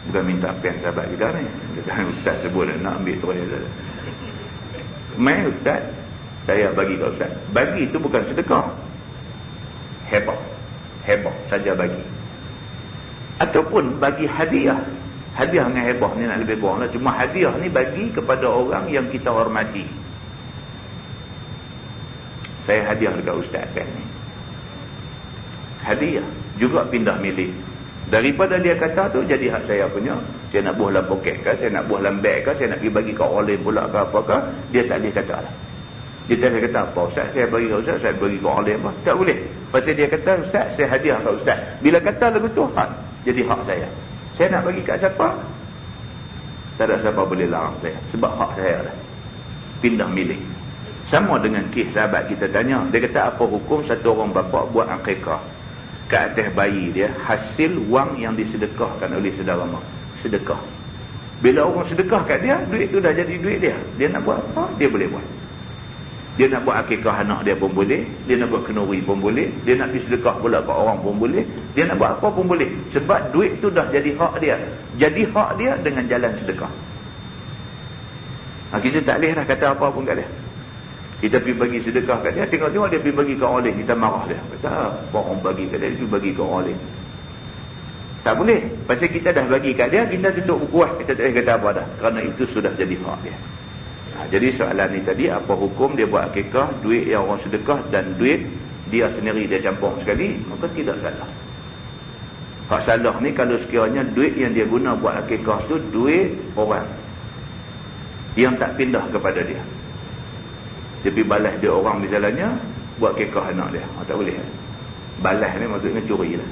Bukan minta pen sahabat kita ni, kata ustaz sebut nak ambil terus. Mai ustaz, saya bagi kat ustaz. Bagi tu bukan sedekah. Hebah saja bagi. Ataupun bagi hadiah. Hadiah dengan hebah ni nak lebih kurang lah. Cuma hadiah ni bagi kepada orang yang kita hormati. Saya hadiah dekat ustaz pen ni. Hadiah juga pindah milik. Daripada dia kata tu jadi hak saya punya. Saya nak buah dalam poket ke, saya nak buah dalam beg ke, saya nak pergi bagi kat orang lain pula ke apa ke, dia tak boleh kata lah. Dia tak boleh kata apa, ustaz saya bagi kat ustaz, saya bagi kat orang lain apa. Tak boleh. Pasal dia kata ustaz saya hadiah kat ustaz. Bila kata lagu tu hak, jadi hak saya. Saya nak bagi kat siapa? Tak ada siapa boleh larang saya. Sebab hak saya lah. Pindah milik. Sama dengan kes sahabat kita tanya. Dia kata apa hukum satu orang bapa buat akikah ke atas bayi dia hasil wang yang disedekahkan oleh saudara mak. Sedekah. Bila orang sedekah kat dia, duit tu dah jadi duit dia. Dia nak buat apa? Dia boleh buat. Dia nak buat akikah anak dia pun boleh. Dia nak buat kenuri pun boleh. Dia nak pergi sedekah pula kat orang pun boleh. Dia nak buat apa pun boleh. Sebab duit tu dah jadi hak dia. Jadi hak dia dengan jalan sedekah. Kita tak boleh dah kata apa pun kat dia. Kita pergi bagi sedekah kat dia, tengok-tengok dia pergi bagi kat orang lain, kita marah dia. Kata, apa orang bagi kat dia, dia bagi kat orang lain. Tak boleh. Pasal kita dah bagi kat dia, kita tutup buku lah. Kita tak boleh kata apa dah. Kerana itu sudah jadi hak dia. Jadi soalan ni tadi, apa hukum dia buat akikah, duit yang orang sedekah dan duit dia sendiri dia campur sekali, maka tidak salah. Hak salah ni kalau sekiranya duit yang dia guna buat akikah tu duit orang yang tak pindah kepada dia. Dia pergi balas dia orang misalnya buat akikah anak dia. Tak boleh. Balas ni maksudnya curi lah.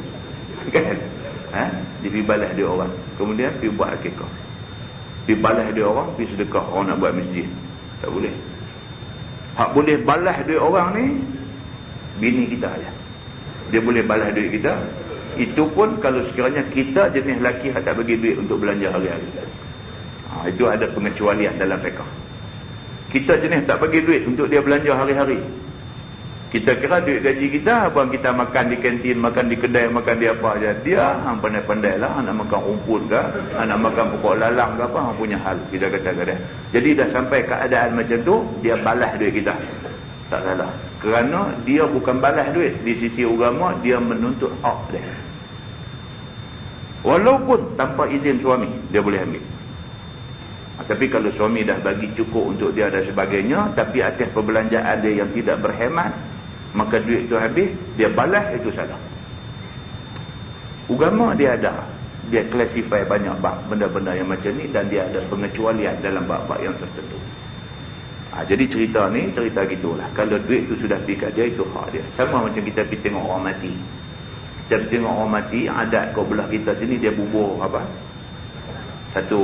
Kan? Dia pergi balas dia orang. Kemudian pergi buat akikah. Pergi balas dia orang, pergi sedekah orang nak buat masjid. Tak boleh. Hak boleh balas duit orang ni bini kita aja. Dia boleh balas duit kita. Itu pun kalau sekiranya kita jenis lelaki yang tak bagi duit untuk belanja hari-hari. Itu ada pengecualian dalam fiqh. Kita jenis tak bagi duit untuk dia belanja hari-hari. Kita kira duit gaji kita, abang kita makan di kantin, makan di kedai, makan di apa aja. Dia pandai-pandai lah, nak makan rumput ke, nak makan pokok lalang ke apa, punya hal. Kita kata ke dia. Jadi dah sampai keadaan macam tu, dia balas duit kita. Tak salah. Kerana dia bukan balas duit. Di sisi agama, dia menuntut hak dia. Walaupun tanpa izin suami, dia boleh ambil. Tapi kalau suami dah bagi cukup untuk dia dan sebagainya, tapi atas perbelanjaan dia yang tidak berhemat, maka duit tu habis, dia balas, itu salah. Agama dia ada, dia classify banyak bab benda-benda yang macam ni, dan dia ada pengecualian dalam bab-bab yang tertentu. Jadi cerita ni, cerita gitulah. Kalau duit tu sudah pergi kat dia, itu hak dia. Sama macam kita pergi tengok orang mati. Kita pergi tengok orang mati, adat kau belah kita sini, dia bubur apa? Satu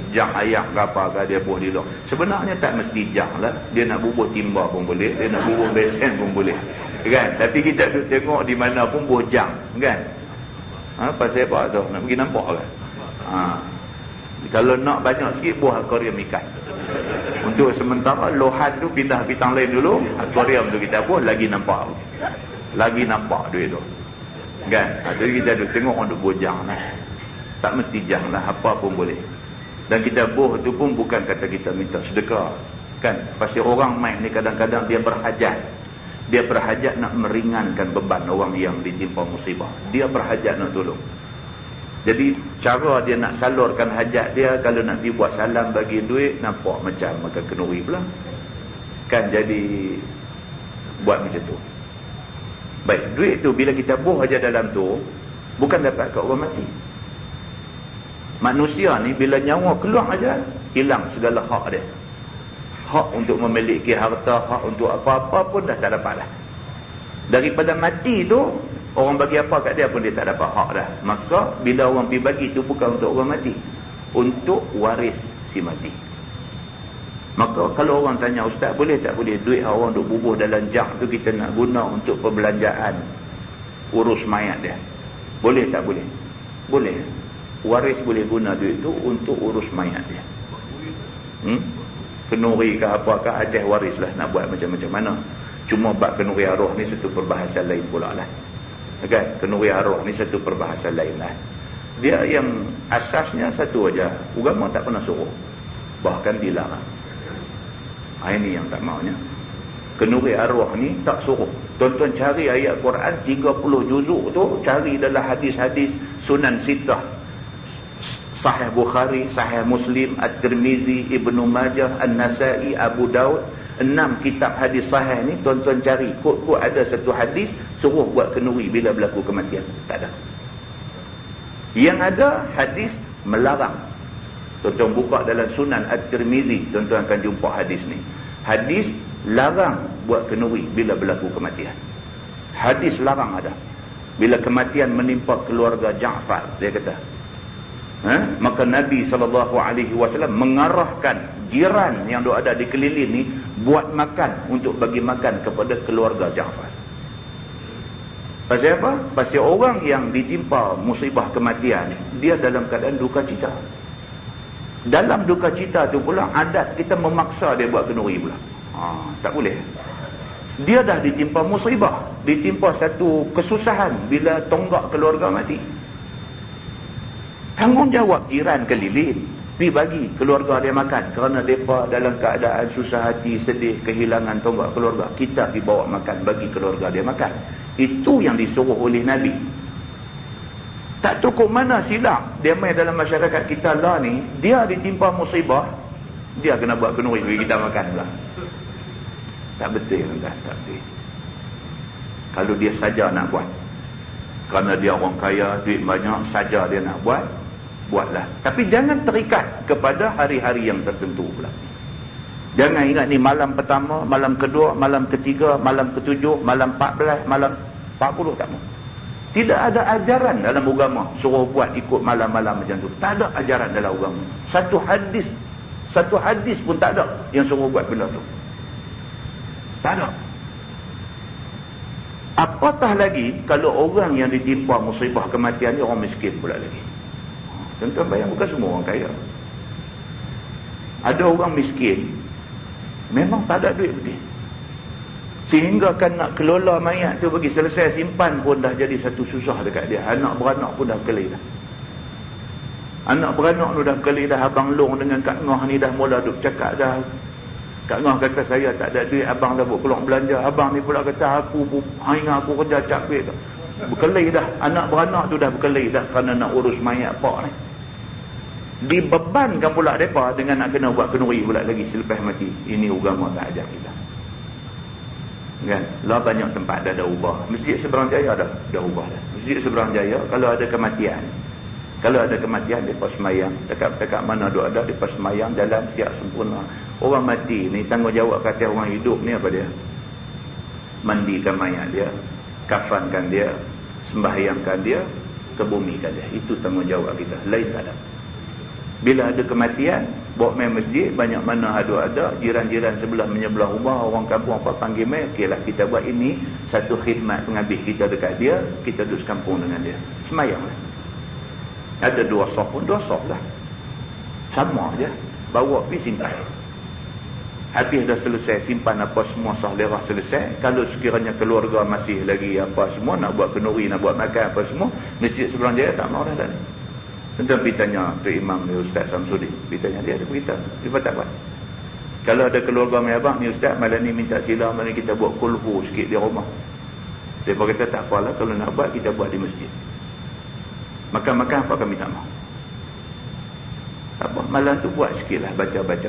jang ayam ke apa ke dia buah di luar. Sebenarnya tak mesti jang lah. Dia nak bubur timba pun boleh, dia nak bubur besen pun boleh, kan? Tapi kita duduk tengok di mana pun buah jang, kan? Pasal apa tu? Nak pergi nampak kan? Kalau nak banyak sikit, buah akuarium ikan. Untuk sementara lohan tu pindah bintang lain dulu, akuarium tu kita buah, lagi nampak duit tu, kan? Jadi kita duduk tengok orang duduk buah jang lah. Tak mesti jang lah, apa pun boleh. Dan kita boh tu pun bukan kata kita minta sedekah, kan? Pasal orang main ni kadang-kadang dia berhajat. Dia berhajat nak meringankan beban orang yang ditimpa musibah. Dia berhajat nak tolong. Jadi cara dia nak salurkan hajat dia, kalau nak pergi buat salam bagi duit, nampak macam makan kenduri pula. Kan jadi buat macam tu. Baik, duit tu bila kita buh aja dalam tu, bukan dapat kat orang mati. Manusia ni bila nyawa keluar aja, hilang segala hak dia. Hak untuk memiliki harta, hak untuk apa-apa pun dah tak dapat dah. Daripada mati tu, orang bagi apa kat dia pun dia tak dapat hak dah. Maka bila orang pergi bagi tu bukan untuk orang mati, untuk waris si mati. Maka kalau orang tanya, ustaz boleh tak boleh duit orang duk bubuh dalam jak tu kita nak guna untuk perbelanjaan urus mayat dia, boleh tak boleh? Boleh. Waris boleh guna duit tu untuk urus mayat dia. Kenuri ke apakah, ada waris lah nak buat macam-macam mana. Cuma bab kenuri arwah ni satu perbahasan lain pula lah. Kan? Kenuri arwah ni satu perbahasan lain lah. Dia yang asasnya satu aja, agama tak pernah suruh, bahkan dilarang. Ini yang tak maunya. Kenuri arwah ni tak suruh. Tonton cari ayat Quran 30 juzuk tu, cari dalam hadis-hadis Sunan Sittah, Sahih Bukhari, Sahih Muslim, At-Tirmizi, Ibnu Majah, An-Nasai, Abu Daud, 6 kitab hadis sahih ni tonton cari. Kok ada satu hadis suruh buat kenuri bila berlaku kematian? Tak ada. Yang ada hadis melarang. Tonton buka dalam Sunan At-Tirmizi, tonton akan jumpa hadis ni. Hadis larang buat kenuri bila berlaku kematian. Hadis larang ada. Bila kematian menimpa keluarga Ja'far, dia kata, maka Nabi SAW mengarahkan jiran yang ada di keliling ni buat makan untuk bagi makan kepada keluarga Ja'far. Pasal apa? Pasal orang yang ditimpa musibah kematian, dia dalam keadaan duka cita. Dalam duka cita tu pula adat kita memaksa dia buat kenuri pula. Tak boleh. Dia dah ditimpa musibah, ditimpa satu kesusahan bila tonggak keluarga mati. Tanggungjawab jiran keliling pergi bagi keluarga dia makan, kerana mereka dalam keadaan susah hati, sedih, kehilangan tonggak keluarga. Kita pergi bawa makan, bagi keluarga dia makan. Itu yang disuruh oleh Nabi. Tak cukup mana silap dia main dalam masyarakat kita lah ni, dia ditimpa musibah, dia kena buat kenuri bagi kita makan pula. Tak betul, tak betul. Kalau dia saja nak buat, kerana dia orang kaya, duit banyak, saja dia nak buat, buatlah. Tapi jangan terikat kepada hari-hari yang tertentu pula. Jangan ingat ni malam pertama, malam kedua, malam ketiga, malam ketujuh, malam 14, malam 40, tak mau. Tidak ada ajaran dalam agama suruh buat ikut malam-malam macam tu. Tak ada ajaran dalam agama. Satu hadis pun tak ada yang suruh buat benda tu. Tak ada. Apatah lagi kalau orang yang ditimpa musibah kematian ni orang miskin pula lagi. Tuan-tuan bayang, bukan semua orang kaya. Ada orang miskin memang tak ada duit betul, sehingga kan nak kelola mayat tu bagi selesai simpan pun dah jadi satu susah dekat dia. Anak beranak pun dah berkeli dah. Anak beranak tu dah berkeli dah. Abang Long dengan Kak Ngah ni dah mula duk cakap dah. Kak Ngah kata, saya tak ada duit, abang dah buat keluar belanja. Abang ni pula kata, aku hingga aku kerja capek dah. Berkeli dah. Anak beranak tu dah berkeli dah kerana nak urus mayat pak ni. Dibebankan pula mereka dengan nak kena buat kenuri pula lagi selepas mati. Ini agama tak ajar kita. Kan? Lah banyak tempat dah ada ubah. Masjid Seberang Jaya dah ubah dah. Masjid Seberang Jaya kalau ada kematian, mereka semayang dekat mana ada mereka semayang, jalan siap sempurna. Orang mati ni tanggungjawab kata orang hidup ni apa dia? Mandikan mayat dia, kafankan dia, sembahyangkan dia, kebumikan dia. Itu tanggungjawab kita. Lain tak ada. Bila ada kematian, bawa main masjid, banyak mana ada, jiran-jiran sebelah menyebelah rumah, orang kampung apa panggil main, okeylah kita buat ini, satu khidmat penghabis kita dekat dia, kita duduk sekampung dengan dia. Semayanglah. Ada 2 saf pun 2 saf lah. Sama je. Bawa pergi simpan. Habis dah selesai, simpan apa semua, sahlerah selesai. Kalau sekiranya keluarga masih lagi apa semua, nak buat kenuri, nak buat makan apa semua, Masjid Seberang Jaya tak mau dah tadi. Tentang pergi tanya tu Imam ni Ustaz Samsudin, pergi tanya dia, ada beritahu dia tak buat. Kalau ada keluarga mai abang ni Ustaz, malam ni minta sila, malam ni kita buat kulhu sikit di rumah. Dia kata tak apalah, kalau nak buat kita buat di masjid. Makan-makan apa kami tak mau. Apa? Malam tu buat sikit lah, baca.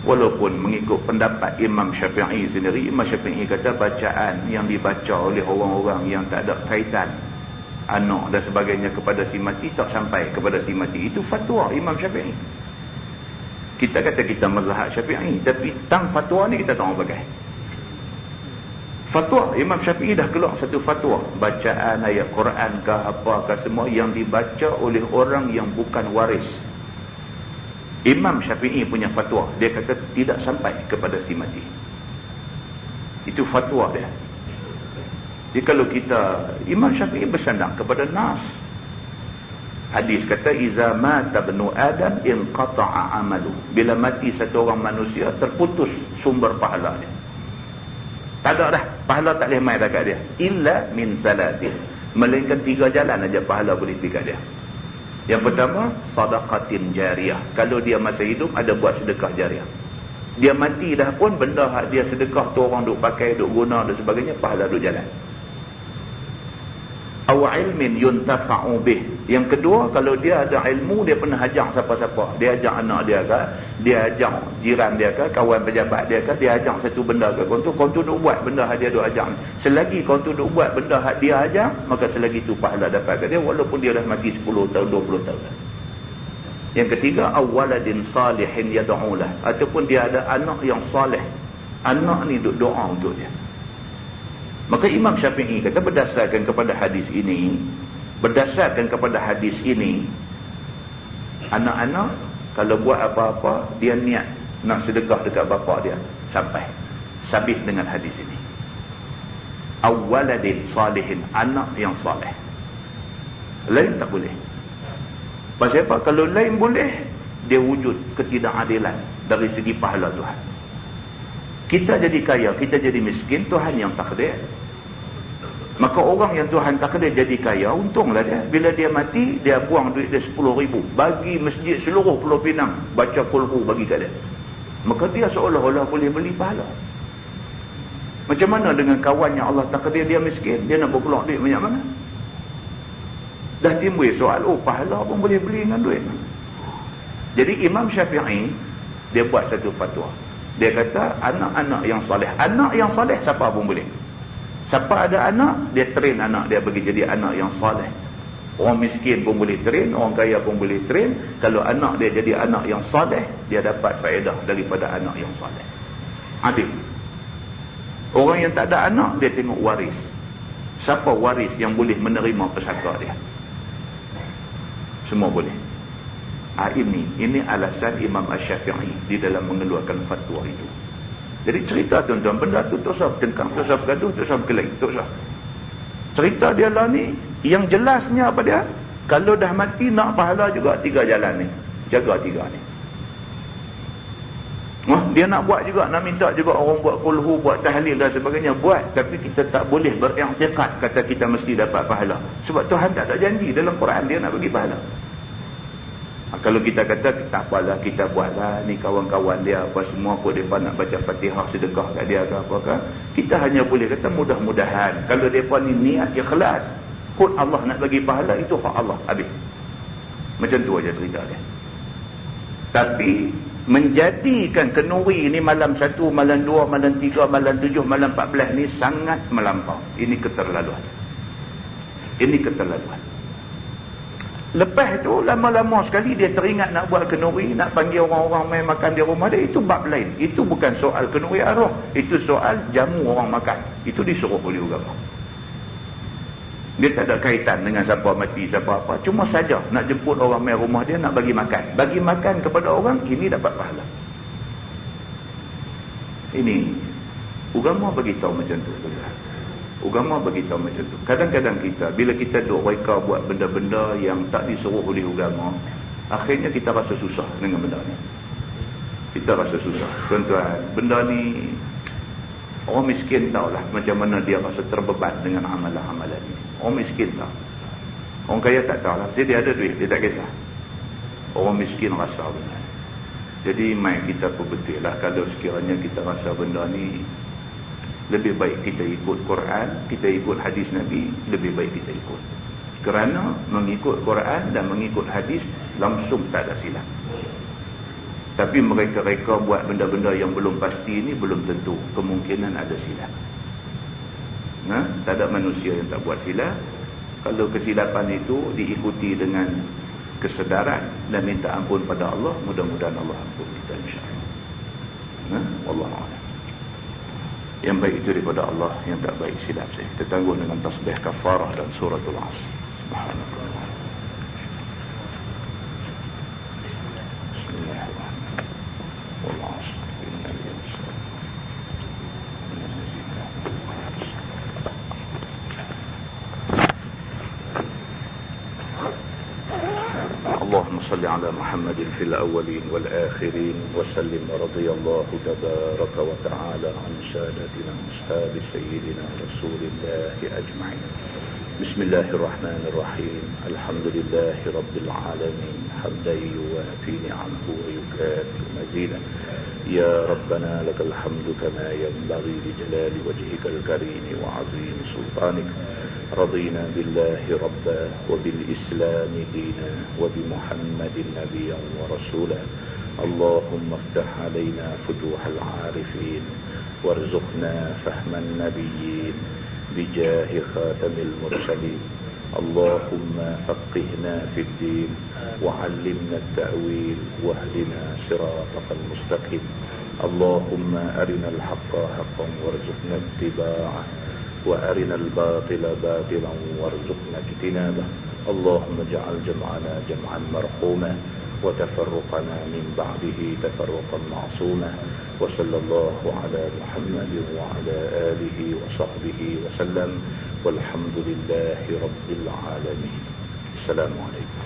Walaupun mengikut pendapat Imam Syafi'i sendiri, Imam Syafi'i kata bacaan yang dibaca oleh orang-orang yang tak ada kaitan anak dan sebagainya kepada si mati, tak sampai kepada si mati. Itu fatwa Imam Syafi'i. Kita kata kita mazhab Syafi'i, tapi tang fatwa ni kita tak mau pakai. Fatwa Imam Syafi'i dah keluar satu fatwa, bacaan ayat Quran ke apakah semua yang dibaca oleh orang yang bukan waris. Imam Syafi'i punya fatwa, dia kata tidak sampai kepada si mati. Itu fatwa dia. Jadi kalau kita, Imam Syafi'i bersandar kepada nas. Hadis kata iza mata ibnu adam inqata'a amalu. Bila mati satu orang manusia, terputus sumber pahala dia. Tak ada dah, pahala tak boleh mai dekat dia. Illa min salasin. Melainkan 3 jalan aja pahala boleh dekat dia. Yang pertama, sadaqatin jariyah. Kalau dia masih hidup, ada buat sedekah jariyah. Dia mati dah pun, benda hak dia sedekah tu orang duk pakai, duk guna dan sebagainya, pahala duk jalan. Aw ilmin yuntafa'u bih. Yang kedua, kalau dia ada ilmu, dia pernah ajar siapa-siapa. Dia ajar anak dia ke, dia ajar jiran dia ke, kawan pejabat dia ke, dia ajar satu benda ke. Kau tu duk buat benda hak dia duk ajar. Selagi kau tu duk buat benda hak dia ajar, maka selagi tu pahala dapat ke dia, walaupun dia dah mati 10 tahun, 20 tahun. Yang ketiga, awaladin salihin yad'ulah. Ataupun dia ada anak yang salih. Anak ni duk doa untuk dia. Maka Imam Syafi'i kata berdasarkan kepada hadis ini, anak-anak kalau buat apa-apa, dia niat nak sedekah dekat bapa dia, sampai sabit dengan hadis ini. Awwaladin salihin, anak yang salih. Lain tak boleh. Pasal apa? Kalau lain boleh, dia wujud ketidakadilan dari segi pahala Tuhan. Kita jadi kaya, kita jadi miskin, Tuhan yang takdir. Maka orang yang Tuhan takdir jadi kaya, untunglah dia. Bila dia mati, dia buang duit dia 10,000, bagi masjid seluruh Pulau Pinang, baca kulhu bagi kat dia. Maka dia seolah-olah boleh beli pahala. Macam mana dengan kawan yang Allah takdir dia miskin, dia nak berkeluar duit banyak mana? Dah timbul soal, pahala pun boleh beli dengan duit. Jadi Imam Syafi'i, dia buat satu fatwa. Dia kata anak-anak yang soleh. Anak yang soleh siapa pun boleh. Siapa ada anak, dia train anak dia bagi jadi anak yang soleh. Orang miskin pun boleh train, orang kaya pun boleh train. Kalau anak dia jadi anak yang soleh, dia dapat faedah daripada anak yang soleh. Adil. Orang yang tak ada anak, dia tengok waris. Siapa waris yang boleh menerima pesaka dia? Semua boleh. Ini alasan Imam Asy-Syafi'i di dalam mengeluarkan fatwa itu. Jadi cerita tuan-tuan, benda tu tak usah bertengkar, tak usah bergaduh, tak usah berkelahi, tak usah. Cerita dia lah ni, yang jelasnya apa dia? Kalau dah mati nak pahala juga 3 jalan ni. Jaga 3 ni. Dia nak buat juga, nak minta juga orang buat kulhu, buat tahlil dan sebagainya, buat. Tapi kita tak boleh beriktikad kata kita mesti dapat pahala. Sebab Tuhan tak ada janji dalam Quran dia nak bagi pahala. Kalau kita kata tak apalah, kita buatlah, ni kawan-kawan dia apa semua kok depa nak baca Fatihah sedekah kat dia ke apakah, kita hanya boleh kata mudah-mudahan kalau depa ni niat ikhlas, kod Allah nak bagi pahala, itu hak Allah, habis. Macam tu aja cerita dia. Tapi menjadikan kenduri ni malam 1, malam 2, malam 3, malam 7, malam 14 ni sangat melampau. Ini keterlaluan. Ini keterlaluan. Lepas tu lama-lama sekali dia teringat nak buat kenduri, nak panggil orang-orang main makan di rumah dia, itu bab lain. Itu bukan soal kenduri arwah, itu soal jamu orang makan. Itu disuruh oleh agama. Dia tak ada kaitan dengan siapa mati, siapa apa. Cuma saja nak jemput orang main rumah dia, nak bagi makan. Bagi makan kepada orang, ini dapat pahala. Ini agama bagi tahu macam tu. Agama beritahu macam tu. Kadang-kadang kita, bila kita duk reka buat benda-benda yang tak disuruh oleh agama, akhirnya kita rasa susah dengan benda ni. Kita rasa susah. Tuan-tuan, benda ni orang miskin tahulah macam mana dia rasa terbeban dengan amalan-amalan ni. Orang miskin tahu. Orang kaya tak tahulah. Jadi dia ada duit, dia tak kisah. Orang miskin rasa benda. Jadi mai kita perbetul lah, kalau sekiranya kita rasa benda ni lebih baik kita ikut Quran, kita ikut hadis Nabi, lebih baik kita ikut. Kerana mengikut Quran dan mengikut hadis langsung tak ada silap. Tapi mereka-reka buat benda-benda yang belum pasti ini belum tentu, kemungkinan ada silap. Tak ada manusia yang tak buat silap. Kalau kesilapan itu diikuti dengan kesedaran dan minta ampun pada Allah, mudah-mudahan Allah ampun kita insya-Allah. Wallahu a'lam. Yang baik itu daripada Allah, yang tak baik silap saya. Kita tangguh dengan tasbih kafarah dan suratul Asr. Subhanallah. اللهم صل على محمد في الأولين والآخرين وسلم ورضي الله تبارك وتعالى عن سادتنا أصحاب سيدنا رسول الله أجمعين. بسم الله الرحمن الرحيم. الحمد لله رب العالمين حمدا يوافي نعمه ويكافئ مزيدا. يا ربنا لك الحمد كما ينبغي لجلال وجهك الكريم وعظيم سلطانك. رضينا بالله ربا وبالإسلام دينا وبمحمد نبيا ورسولا. اللهم افتح علينا فتوح العارفين وارزقنا فهم النبيين بجاه خاتم المرسلين. اللهم فقهنا في الدين وعلمنا التأويل واهدنا صراطك المستقيم. اللهم أرنا الحق حقا وارزقنا اتباعه وأرنا الباطل باطلا وارزقنا اجتنابه. اللهم اجعل جمعنا جمعا مرحوما وتفرقنا من بعده تفرقا معصوما. وصلى الله على محمد وعلى آله وصحبه وسلم والحمد لله رب العالمين. السلام عليكم.